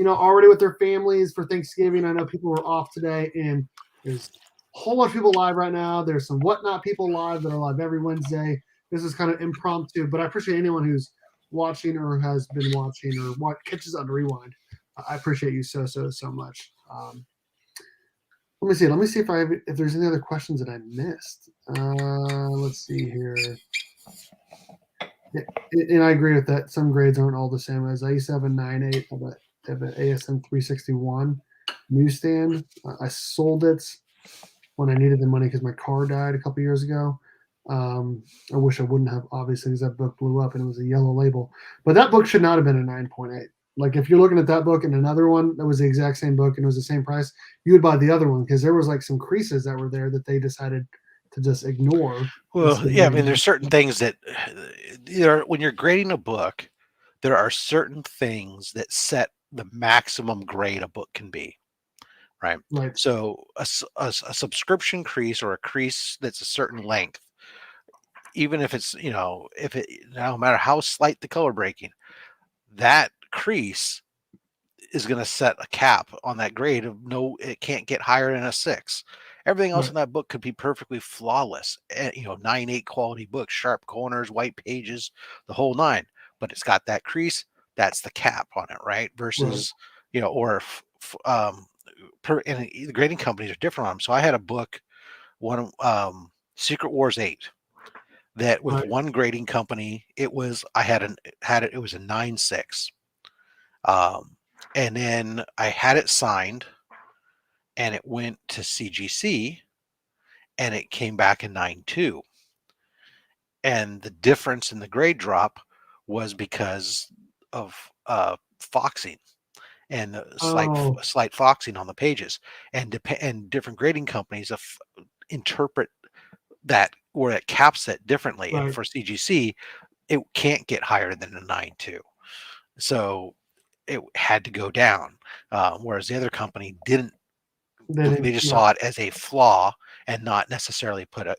already with their families for Thanksgiving. I know people are off today, and there's a whole lot of people live right now. There's some Whatnot people live that are live every Wednesday. This is kind of impromptu, but I appreciate anyone who's watching or has been watching or what catches on rewind. I appreciate you so much. Let me see if there's any other questions that I missed. Let's see here. Yeah, and I agree with that. Some grades aren't all the same. As I used to have a 9.8 of an ASM 361 newsstand. I sold it when I needed the money because my car died a couple years ago. I wish I wouldn't have, obviously, because that book blew up and it was a yellow label. But that book should not have been a 9.8. Like, if you're looking at that book and another one that was the exact same book and it was the same price, you would buy the other one, because there was like some creases that were there that they decided to just ignore. Well, yeah, I mean, there's certain things that when you're grading a book, there are certain things that set the maximum grade a book can be. Right. Right. So a subscription crease, or a crease that's a certain length, even if it's, no matter how slight the color breaking, that crease is going to set a cap on that grade of no, it can't get higher than a 6. Everything else in that book could be perfectly flawless. 9.8 quality book, sharp corners, white pages, the whole nine. But it's got that crease. That's the cap on it, right? Versus, or and the grading companies are different on them. So I had a book, Secret Wars 8, that with one grading company, it was a 9.6. And then I had it signed, and it went to CGC, and it came back in 9.2. And the difference in the grade drop was because of foxing and slight foxing on the pages, and different grading companies interpret that, where it caps it differently. And for CGC, it can't get higher than a 9.2, so it had to go down. Whereas the other company didn't. They just saw it as a flaw and not necessarily put a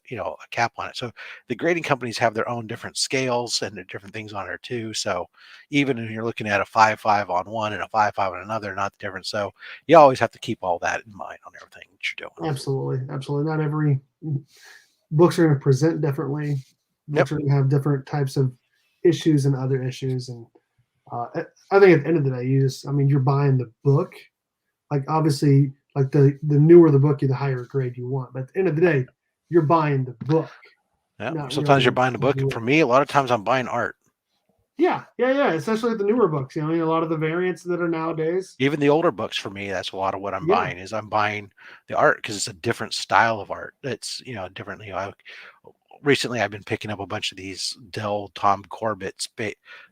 cap on it. So the grading companies have their own different scales and different things on there too. So even when you're looking at a 5.5 on one and a 5.5 on another, not the difference. So you always have to keep all that in mind on everything that you're doing. Absolutely. Not every books are going to present differently. Books are going to have different types of issues and other issues. And I think at the end of the day, you're buying the book. Like, obviously, like the newer the book, the higher grade you want. But at the end of the day, you're buying the book. Yeah. Sometimes you're buying the book. And for me, a lot of times I'm buying art. Yeah. Especially the newer books. A lot of the variants that are nowadays. Even the older books, for me, that's a lot of what I'm buying. Is I'm buying the art because it's a different style of art. It's differently. Recently, I've been picking up a bunch of these Tom Corbett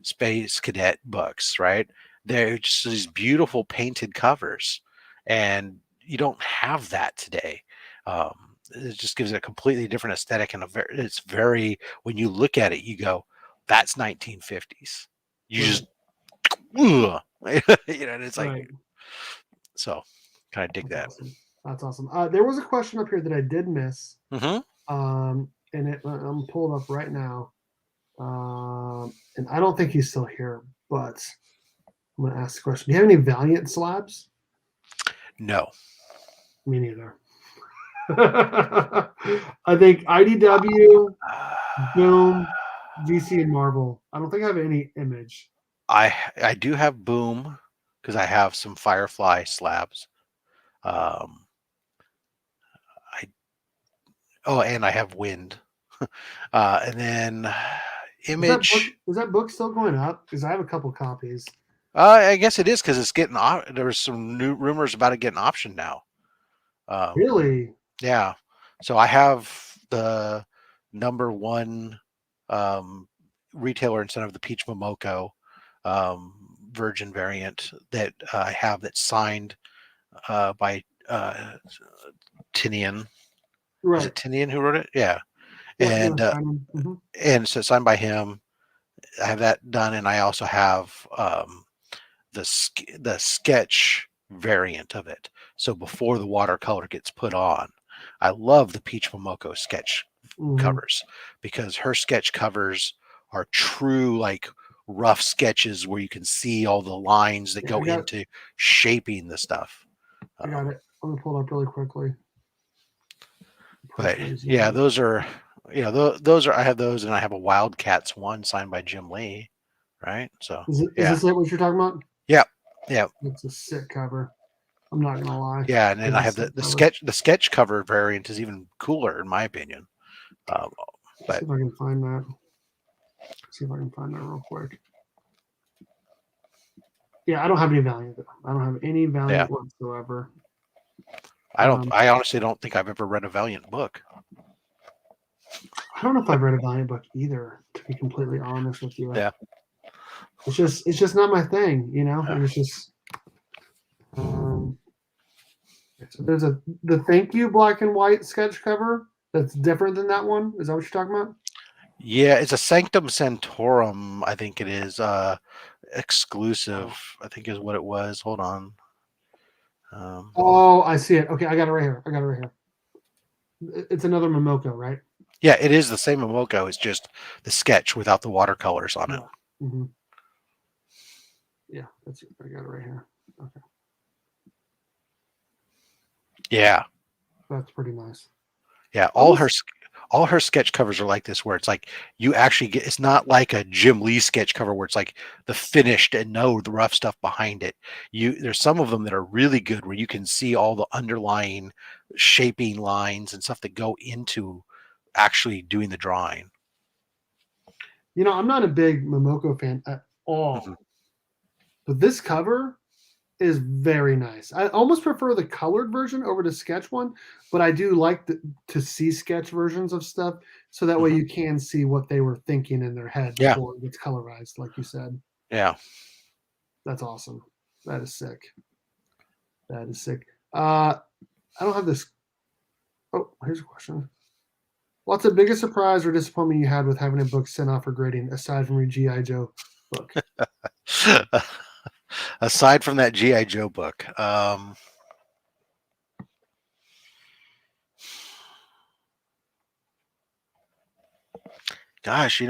Space Cadet books. Right, they're just these beautiful painted covers, and you don't have that today. it just gives it a completely different aesthetic, and it's very, when you look at it, you go, that's 1950s. You Right. just, ugh. And it's like, Right. so kind of dig That's that. awesome. That's awesome. There was a question up here that I did miss. Mm-hmm. And I'm pulled up right now. And I don't think he's still here, but I'm going to ask the question. Do you have any Valiant slabs? No. Me neither. I think IDW, Boom, DC, and Marvel. I don't think I have any Image. I do have Boom because I have some Firefly slabs. Um, and I have Wind. And then Image. Is that book still going up? Because I have a couple copies. I guess it is because it's getting. There's some new rumors about it getting optioned now. Really? Yeah. So I have the number one retailer instead of the Peach Momoko Virgin variant that I have that's signed by Tinian. Is Right. it Tinian who wrote it? Yeah. Yeah. And Mm-hmm. and so signed by him. I have that done, and I also have the sketch variant of it. So before the watercolor gets put on, I love the Peach Momoko sketch Mm-hmm. covers because her sketch covers are true, like rough sketches where you can see all the lines that go into shaping the stuff. I got it. Let me pull it up really quickly. But yeah, those are, those are, I have those, and I have a Wildcats one signed by Jim Lee, right? So is this what you're talking about? Yeah. Yeah. It's a sick cover. I'm not gonna lie. Yeah, and then I have the sketch cover variant is even cooler in my opinion. But see if I can find that. See if I can find that real quick. Yeah, I don't have any Valiant. I don't have any Valiant whatsoever. I honestly don't think I've ever read a Valiant book. I don't know if I've read a Valiant book either, to be completely honest with you. Yeah. It's just not my thing, Yeah. And it's just so there's the Thank You black and white sketch cover that's different than that one. Is that what you're talking about? Yeah, it's a Sanctum Sanctorum, I think it is. Exclusive, I think is what it was. Hold on. I see it. Okay, I got it right here. It's another Momoko, right? Yeah, it is the same Momoko. It's just the sketch without the watercolors on it. Mm-hmm. Yeah, I got it right here. Okay. Yeah, that's pretty nice. Yeah, all her sketch covers are like this, where it's like you actually get. It's not like a Jim Lee sketch cover where it's like the finished and the rough stuff behind it. There's some of them that are really good where you can see all the underlying shaping lines and stuff that go into actually doing the drawing. I'm not a big Momoko fan at all, but this cover is very nice. I almost prefer the colored version over the sketch one, but I do like to see sketch versions of stuff so that way you can see what they were thinking in their head before it gets colorized, like you said. Yeah. That's awesome. That is sick. I don't have this. Oh, here's a question. What's the biggest surprise or disappointment you had with having a book sent off for grading aside from your G.I. Joe book? Aside from that G.I. Joe book, gosh,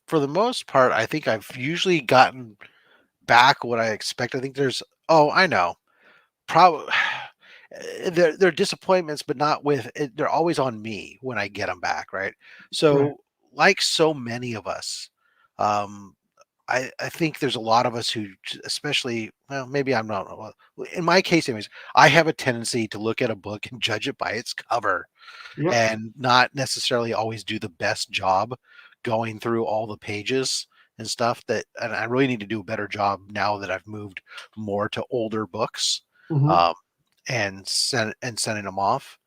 for the most part, I think I've usually gotten back what I expect. I think I know. Probably they're disappointments, but not with it. They're always on me when I get them back, right? So, like so many of us, I think there's a lot of us who, especially, well, maybe I'm not. Well, in my case, anyways, I have a tendency to look at a book and judge it by its cover, and not necessarily always do the best job going through all the pages and stuff. And I really need to do a better job now that I've moved more to older books. And sending them off.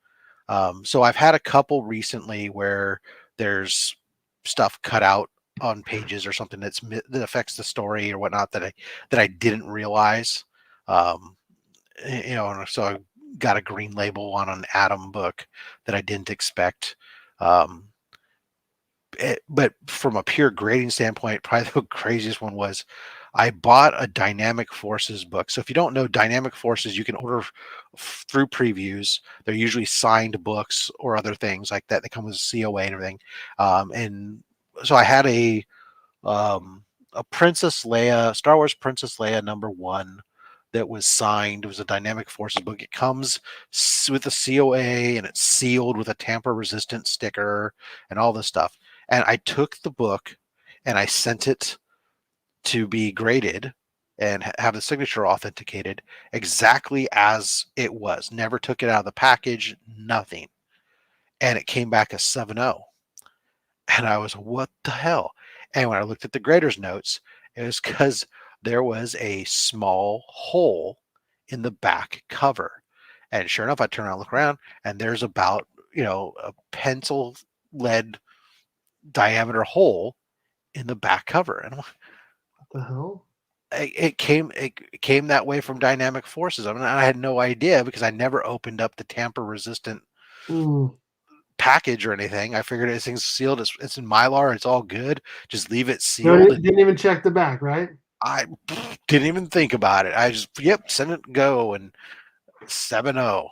So I've had a couple recently where there's stuff cut out on pages or something that affects the story or whatnot that I didn't realize. And so I got a green label on an Atom book that I didn't expect. But from a pure grading standpoint, probably the craziest one was I bought a Dynamic Forces book. So if you don't know Dynamic Forces, you can order through previews. They're usually signed books or other things like that. They come with a COA and everything. And so I had a Princess Leia, Star Wars Princess Leia #1 that was signed. It was a Dynamic Forces book. It comes with a COA and it's sealed with a tamper-resistant sticker and all this stuff. And I took the book and I sent it to be graded and have the signature authenticated exactly as it was. Never took it out of the package, nothing. And it came back a 7.0. And I was, what the hell? And when I looked at the grader's notes, it was because there was a small hole in the back cover. And sure enough, I turn around and look around, and there's about, a pencil lead diameter hole in the back cover. And I'm like, what the hell? It came that way from Dynamic Forces. I mean, I had no idea because I never opened up the tamper resistant package or anything. I figured this thing's sealed. It's in Mylar. It's all good. Just leave it sealed. No, didn't even check the back, right? I didn't even think about it. I just, send it, go, and 7.0.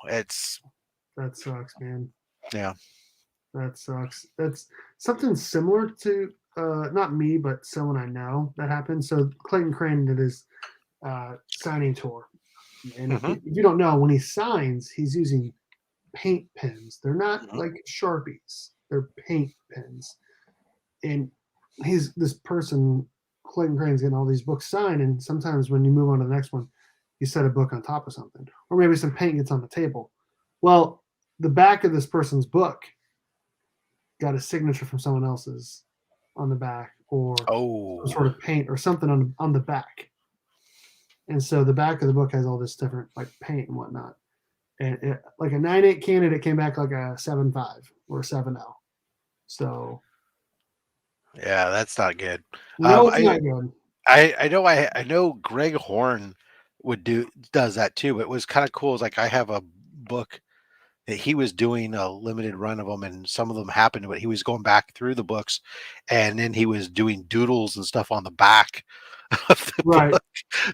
That sucks, man. Yeah. That sucks. That's something similar to not me, but someone I know that happened. So Clayton Crane did his signing tour, and if you don't know, when he signs, he's using paint pens. They're not like Sharpies; they're paint pens. And this person, Clayton Crane's getting all these books signed, and sometimes when you move on to the next one, you set a book on top of something, or maybe some paint gets on the table. Well, the back of this person's book got a signature from someone else's on the back, or some sort of paint or something on the back. And so the back of the book has all this different like paint and whatnot. And like a 9.8 candidate came back like a 7.5 or a 7.0. So yeah, that's not good. No, it's not good. I know Greg Horn does that too. It was kind of cool. It's like I have a book that he was doing a limited run of them, and some of them happened, but he was going back through the books, and then he was doing doodles and stuff on the back of the book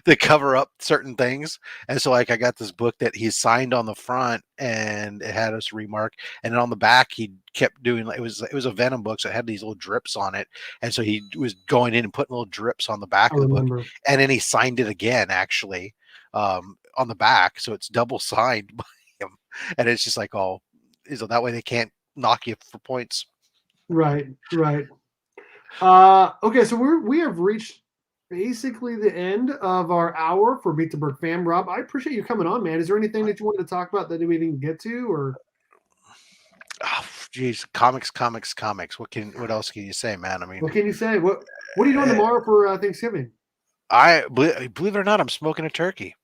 to cover up certain things. And so like I got this book that he signed on the front and it had us remark, and then on the back he kept doing, it was a Venom book, so it had these little drips on it, and so he was going in and putting little drips on the back of the book, and then he signed it again actually on the back, so it's double signed by him. And it's just like, so that way they can't knock you for points. Right. Okay, so we have reached basically the end of our hour for Beat the Berkfam. Rob, I appreciate you coming on, man. Is there anything that you wanted to talk about that we didn't get to, or? Oh, geez, comics. What else can you say, man? I mean, what can you say? What are you doing tomorrow for Thanksgiving? I believe it or not, I'm smoking a turkey.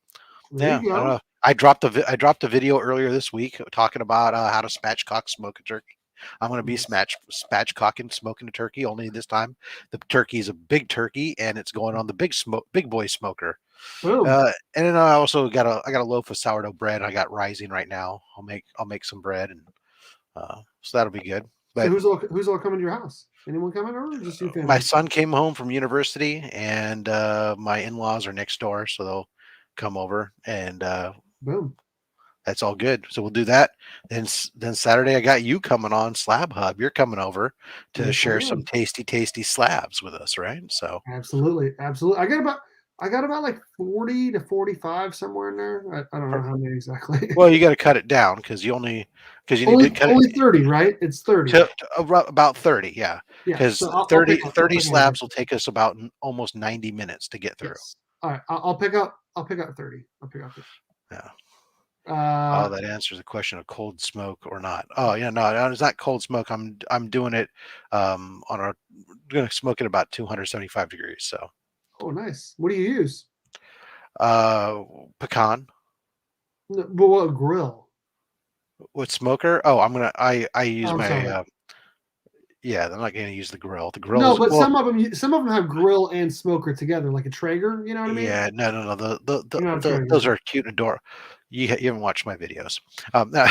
There you go. I dropped a video earlier this week talking about how to spatchcock smoke a turkey. I'm going to be spatchcocking smoking a turkey, only this time the turkey is a big turkey and it's going on the big boy smoker. And then I also got a loaf of sourdough bread I got rising right now. I'll make some bread, and so that'll be good. But so who's all coming to your house? Anyone coming, or just your family? My son came home from university, and my in-laws are next door, so they'll come over, and boom, that's all good. So we'll do that. Then Saturday I got you coming on Slab Hub. You're coming over to share some tasty slabs with us, right? So absolutely. I got about like 40 to 45 somewhere in there. I don't know how many exactly. Well, you got to cut it down because you need to cut only 30, right? It's 30. About 30, yeah. Because so 30 slabs will take us about almost 90 minutes to get through. Yes. All right, I'll pick up 30. Yeah. That answers the question of cold smoke or not. Oh yeah, no, it's not cold smoke. I'm doing it going to smoke it about 275 degrees. So. Oh, nice. What do you use? Pecan. But what grill? What smoker? Oh, I use my Yeah, they're not going to use the grill. The grill No, is but well. some of them have grill and smoker together, like a Traeger. You know what I mean? Yeah, no. You know, Those Traeger. are cute and adorable. You haven't watched my videos. No,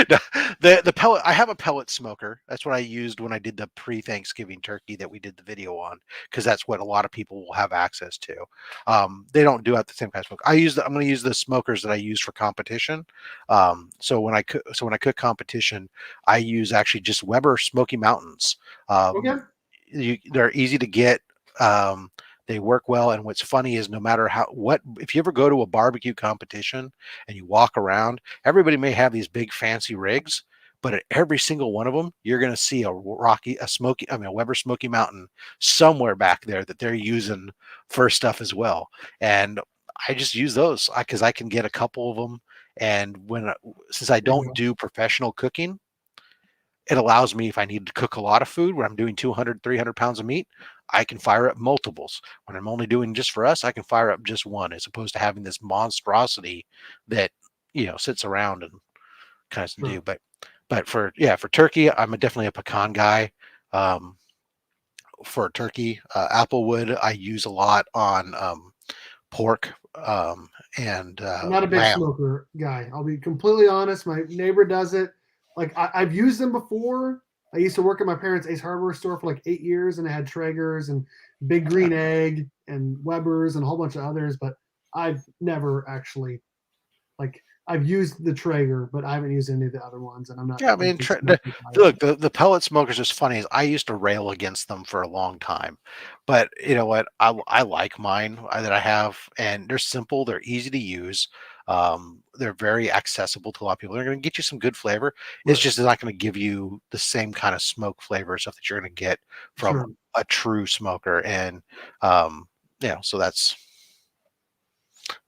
no, the pellet. I have a pellet smoker. That's what I used when I did the pre-Thanksgiving turkey that we did the video on, because that's what a lot of people will have access to. They don't do it the same kind of smoke. I'm going to use the smokers that I use for competition. So when I cook competition, I use actually just Weber Smoky Mountains. Okay. They're easy to get. Um, they work well, and what's funny is no matter if you ever go to a barbecue competition and you walk around, everybody may have these big fancy rigs, but at every single one of them, you're going to see a Weber Smoky Mountain somewhere back there that they're using for stuff as well. And I just use those because I can get a couple of them. And since I There you don't go. do professional cooking, it allows me, if I need to cook a lot of food where I'm doing 200, 300 pounds of meat, I can fire up multiples. When I'm only doing just for us, I can fire up just one, as opposed to having this monstrosity that, sits around and kind of do. Sure. But for turkey, I'm definitely a pecan guy. Um, for turkey, applewood, I use a lot on pork and I'm not a big lamb. smoker guy. I'll be completely honest. My neighbor does it. Like I've used them before. I used to work at my parents' Ace Hardware store for like 8 years, and I had Traegers and Big Yeah. Green Egg and Weber's and a whole bunch of others. But I've never actually like I've used the Traeger, but I haven't used any of the other ones, and I'm not Yeah, I a mean, big smoker guy. look, the pellet smokers is funny. Is I used to rail against them for a long time, but you know what? I like mine that I have, and they're simple. They're easy to use. They're very accessible to a lot of people. They're going to get you some good flavor. It's Right. just not going to give you the same kind of smoke flavor stuff that you're going to get from Sure. a true smoker. And um, so that's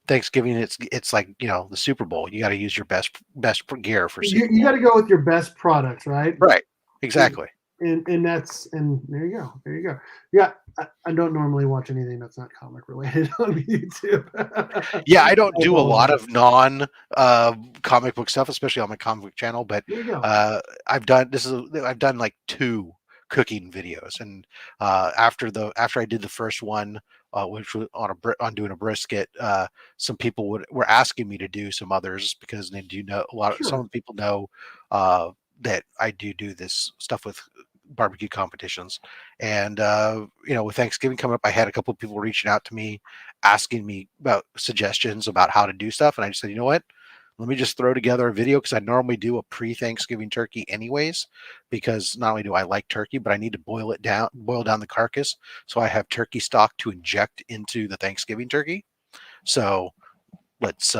Thanksgiving. It's like the Super Bowl. You got to use your best gear for Super You got Bowl. to go with your best products, right? Right. Exactly. And there you go. Yeah, I don't normally watch anything that's not comic related on YouTube. Yeah, I don't I do a lot apologize. of non comic book stuff, especially on my comic book channel. But There you go. I've done like 2 cooking videos, and after I did the first one, which was on doing a brisket, some people were asking me to do some others because they do know some Sure. of the people know that I do this stuff with barbecue competitions. And with Thanksgiving coming up, I had a couple of people reaching out to me asking me about suggestions about how to do stuff, and I just said, you know what, let me just throw together a video, because I normally do a pre-Thanksgiving turkey anyways, because not only do I like turkey, but I need to boil down the carcass, so I have turkey stock to inject into the Thanksgiving turkey. So let's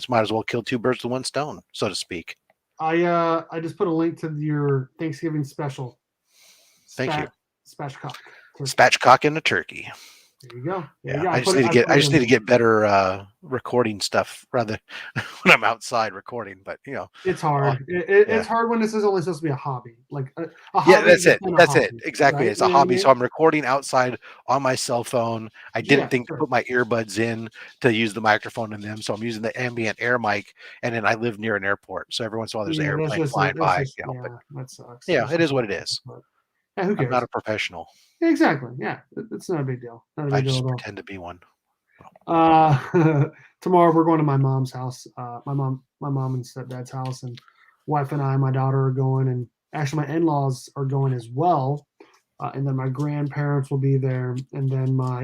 might as well kill 2 birds with 1 stone, so to speak. I just put a link to your Thanksgiving special. Thank you. Spatchcock. Spatchcock and a turkey. There you go. Yeah, I just need to get better recording stuff rather when I'm outside recording. But it's hard. It's hard when this is only supposed to be a hobby, like a yeah, hobby. that's it. Within a That's it. hobby, Exactly. right? It's a You know what I hobby, so mean? I'm recording outside on my cell phone. I didn't Yeah, think to sure. put my earbuds in to use the microphone in them, so I'm using the ambient air mic. And then I live near an airport, so every once in a while there's an Yeah, airplane flying that's by. just But that sucks. yeah, That's it just is what it is. but yeah, who I'm not cares? a professional. Yeah, exactly. Yeah, it's not a big deal. Not a I big deal just at all. pretend to be one. Tomorrow we're going to my mom's house. My mom and stepdad's house, and wife and I, my daughter, are going, and actually my in-laws are going as well. And then my grandparents will be there, and then my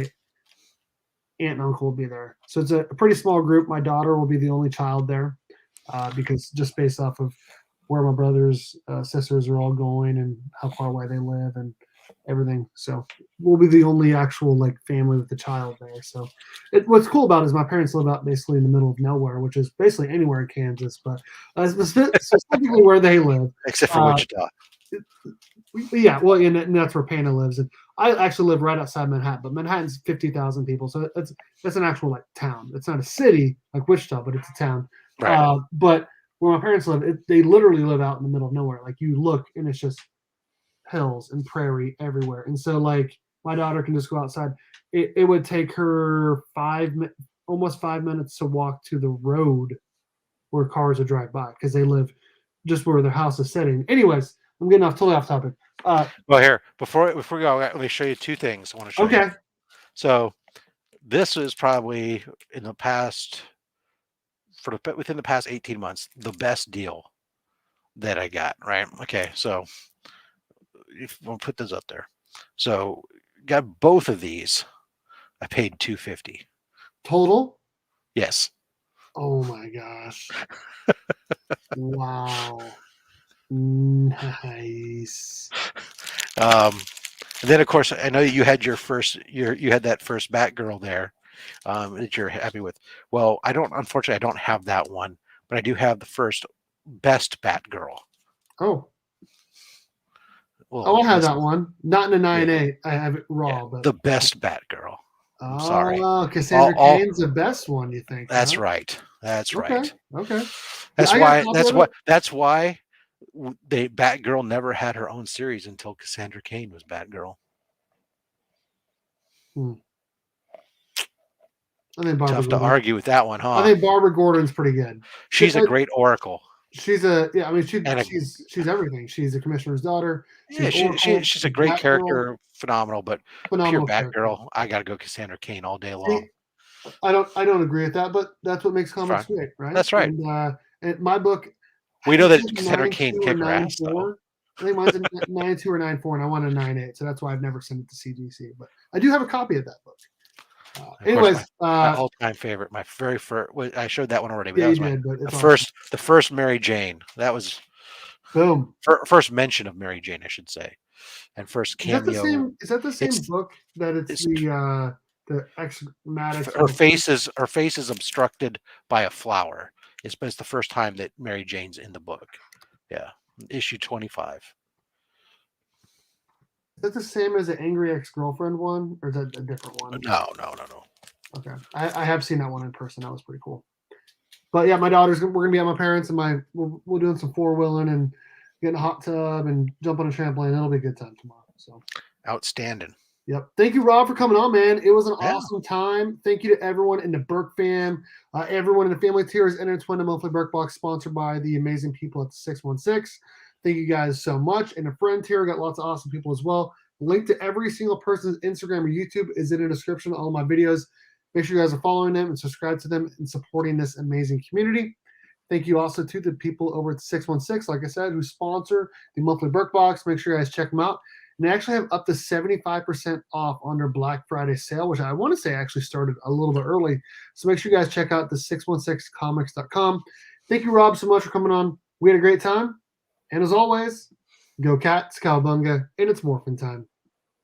aunt and uncle will be there. So it's a pretty small group. My daughter will be the only child there, because just based off of where my brothers, sisters are all going and how far away they live and everything. So we'll be the only actual like family with the child there. So what's cool about it is my parents live out basically in the middle of nowhere, which is basically anywhere in Kansas, but specifically where they live. Except for Wichita. Yeah, well, and that's where Pana lives, and I actually live right outside Manhattan, but Manhattan's 50,000 people, so that's an actual like town. It's not a city like Wichita, but it's a town. Right. But where my parents live, they literally live out in the middle of nowhere. Like you look, and it's just hills and prairie everywhere, and so like my daughter can just go outside. It would take her almost 5 minutes to walk to the road where cars would drive by because they live just where their house is sitting. Anyways, I'm getting totally off topic. Well, here before we go, let me show you two things I want to show you. Okay. So this is probably in the past within the past 18 months the best deal that I got. Right? Okay, so if we'll put this up there. So got both of these. I paid $250 total. Yes. Oh my gosh. Wow. Nice. And then of course I know you had you had that first Batgirl there that you're happy with. Well, unfortunately I don't have that one, but I do have the first best Batgirl. Oh. Well, I have that one. Not in a 9.8. I have it raw, yeah, but the best Batgirl. I'm sorry. Cassandra Cain's the best one, you think? That's huh? right. That's Okay. right. Okay. That's why Batgirl never had her own series until Cassandra Cain was Batgirl. I think Tough to argue with that one, huh? I think Barbara Gordon's pretty good. She's a great Oracle. She's she's everything. She's a commissioner's daughter. She's a great character, phenomenal, but phenomenal pure Batgirl. Character. I gotta go Cassandra Cain all day long. I don't agree with that, but that's what makes comics great, right? That's right. And my book, we know that Cassandra Cain kicked her ass. I think mine's a 9.2 or 9.4, and I want a 9.8, so that's why I've never sent it to CGC. But I do have a copy of that book. Anyways, my all-time favorite, my very first. I showed that one already. But yeah, that was the first Mary Jane. That was boom. First mention of Mary Jane, I should say, and first cameo. Is that the same book that it's the X-Matics? Her face is obstructed by a flower. It's the first time that Mary Jane's in the book. Yeah, issue 25. Is that the same as the Angry Ex-Girlfriend one, or is that a different one? No. Okay, I have seen that one in person. That was pretty cool. But yeah, we're gonna be at my parents, and we're doing some four-wheeling and getting a hot tub and jump on a trampoline. It'll be a good time tomorrow. So outstanding. Yep. Thank you, Rob, for coming on, man. It was an awesome time. Thank you to everyone in the Berkfam, everyone in the family tiers, entered to win a monthly Berk Box sponsored by the amazing people at the 616. Thank you guys so much. And the friend tier, got lots of awesome people as well. Link to every single person's Instagram or YouTube is in the description of all my videos. Make sure you guys are following them and subscribe to them and supporting this amazing community. Thank you also to the people over at the 616, like I said, who sponsor the monthly Berk Box. Make sure you guys check them out. And they actually have up to 75% off on their Black Friday sale, which I want to say actually started a little bit early. So make sure you guys check out the 616comics.com. Thank you, Rob, so much for coming on. We had a great time. And as always, go Cats, Cowabunga, and it's Morphin time.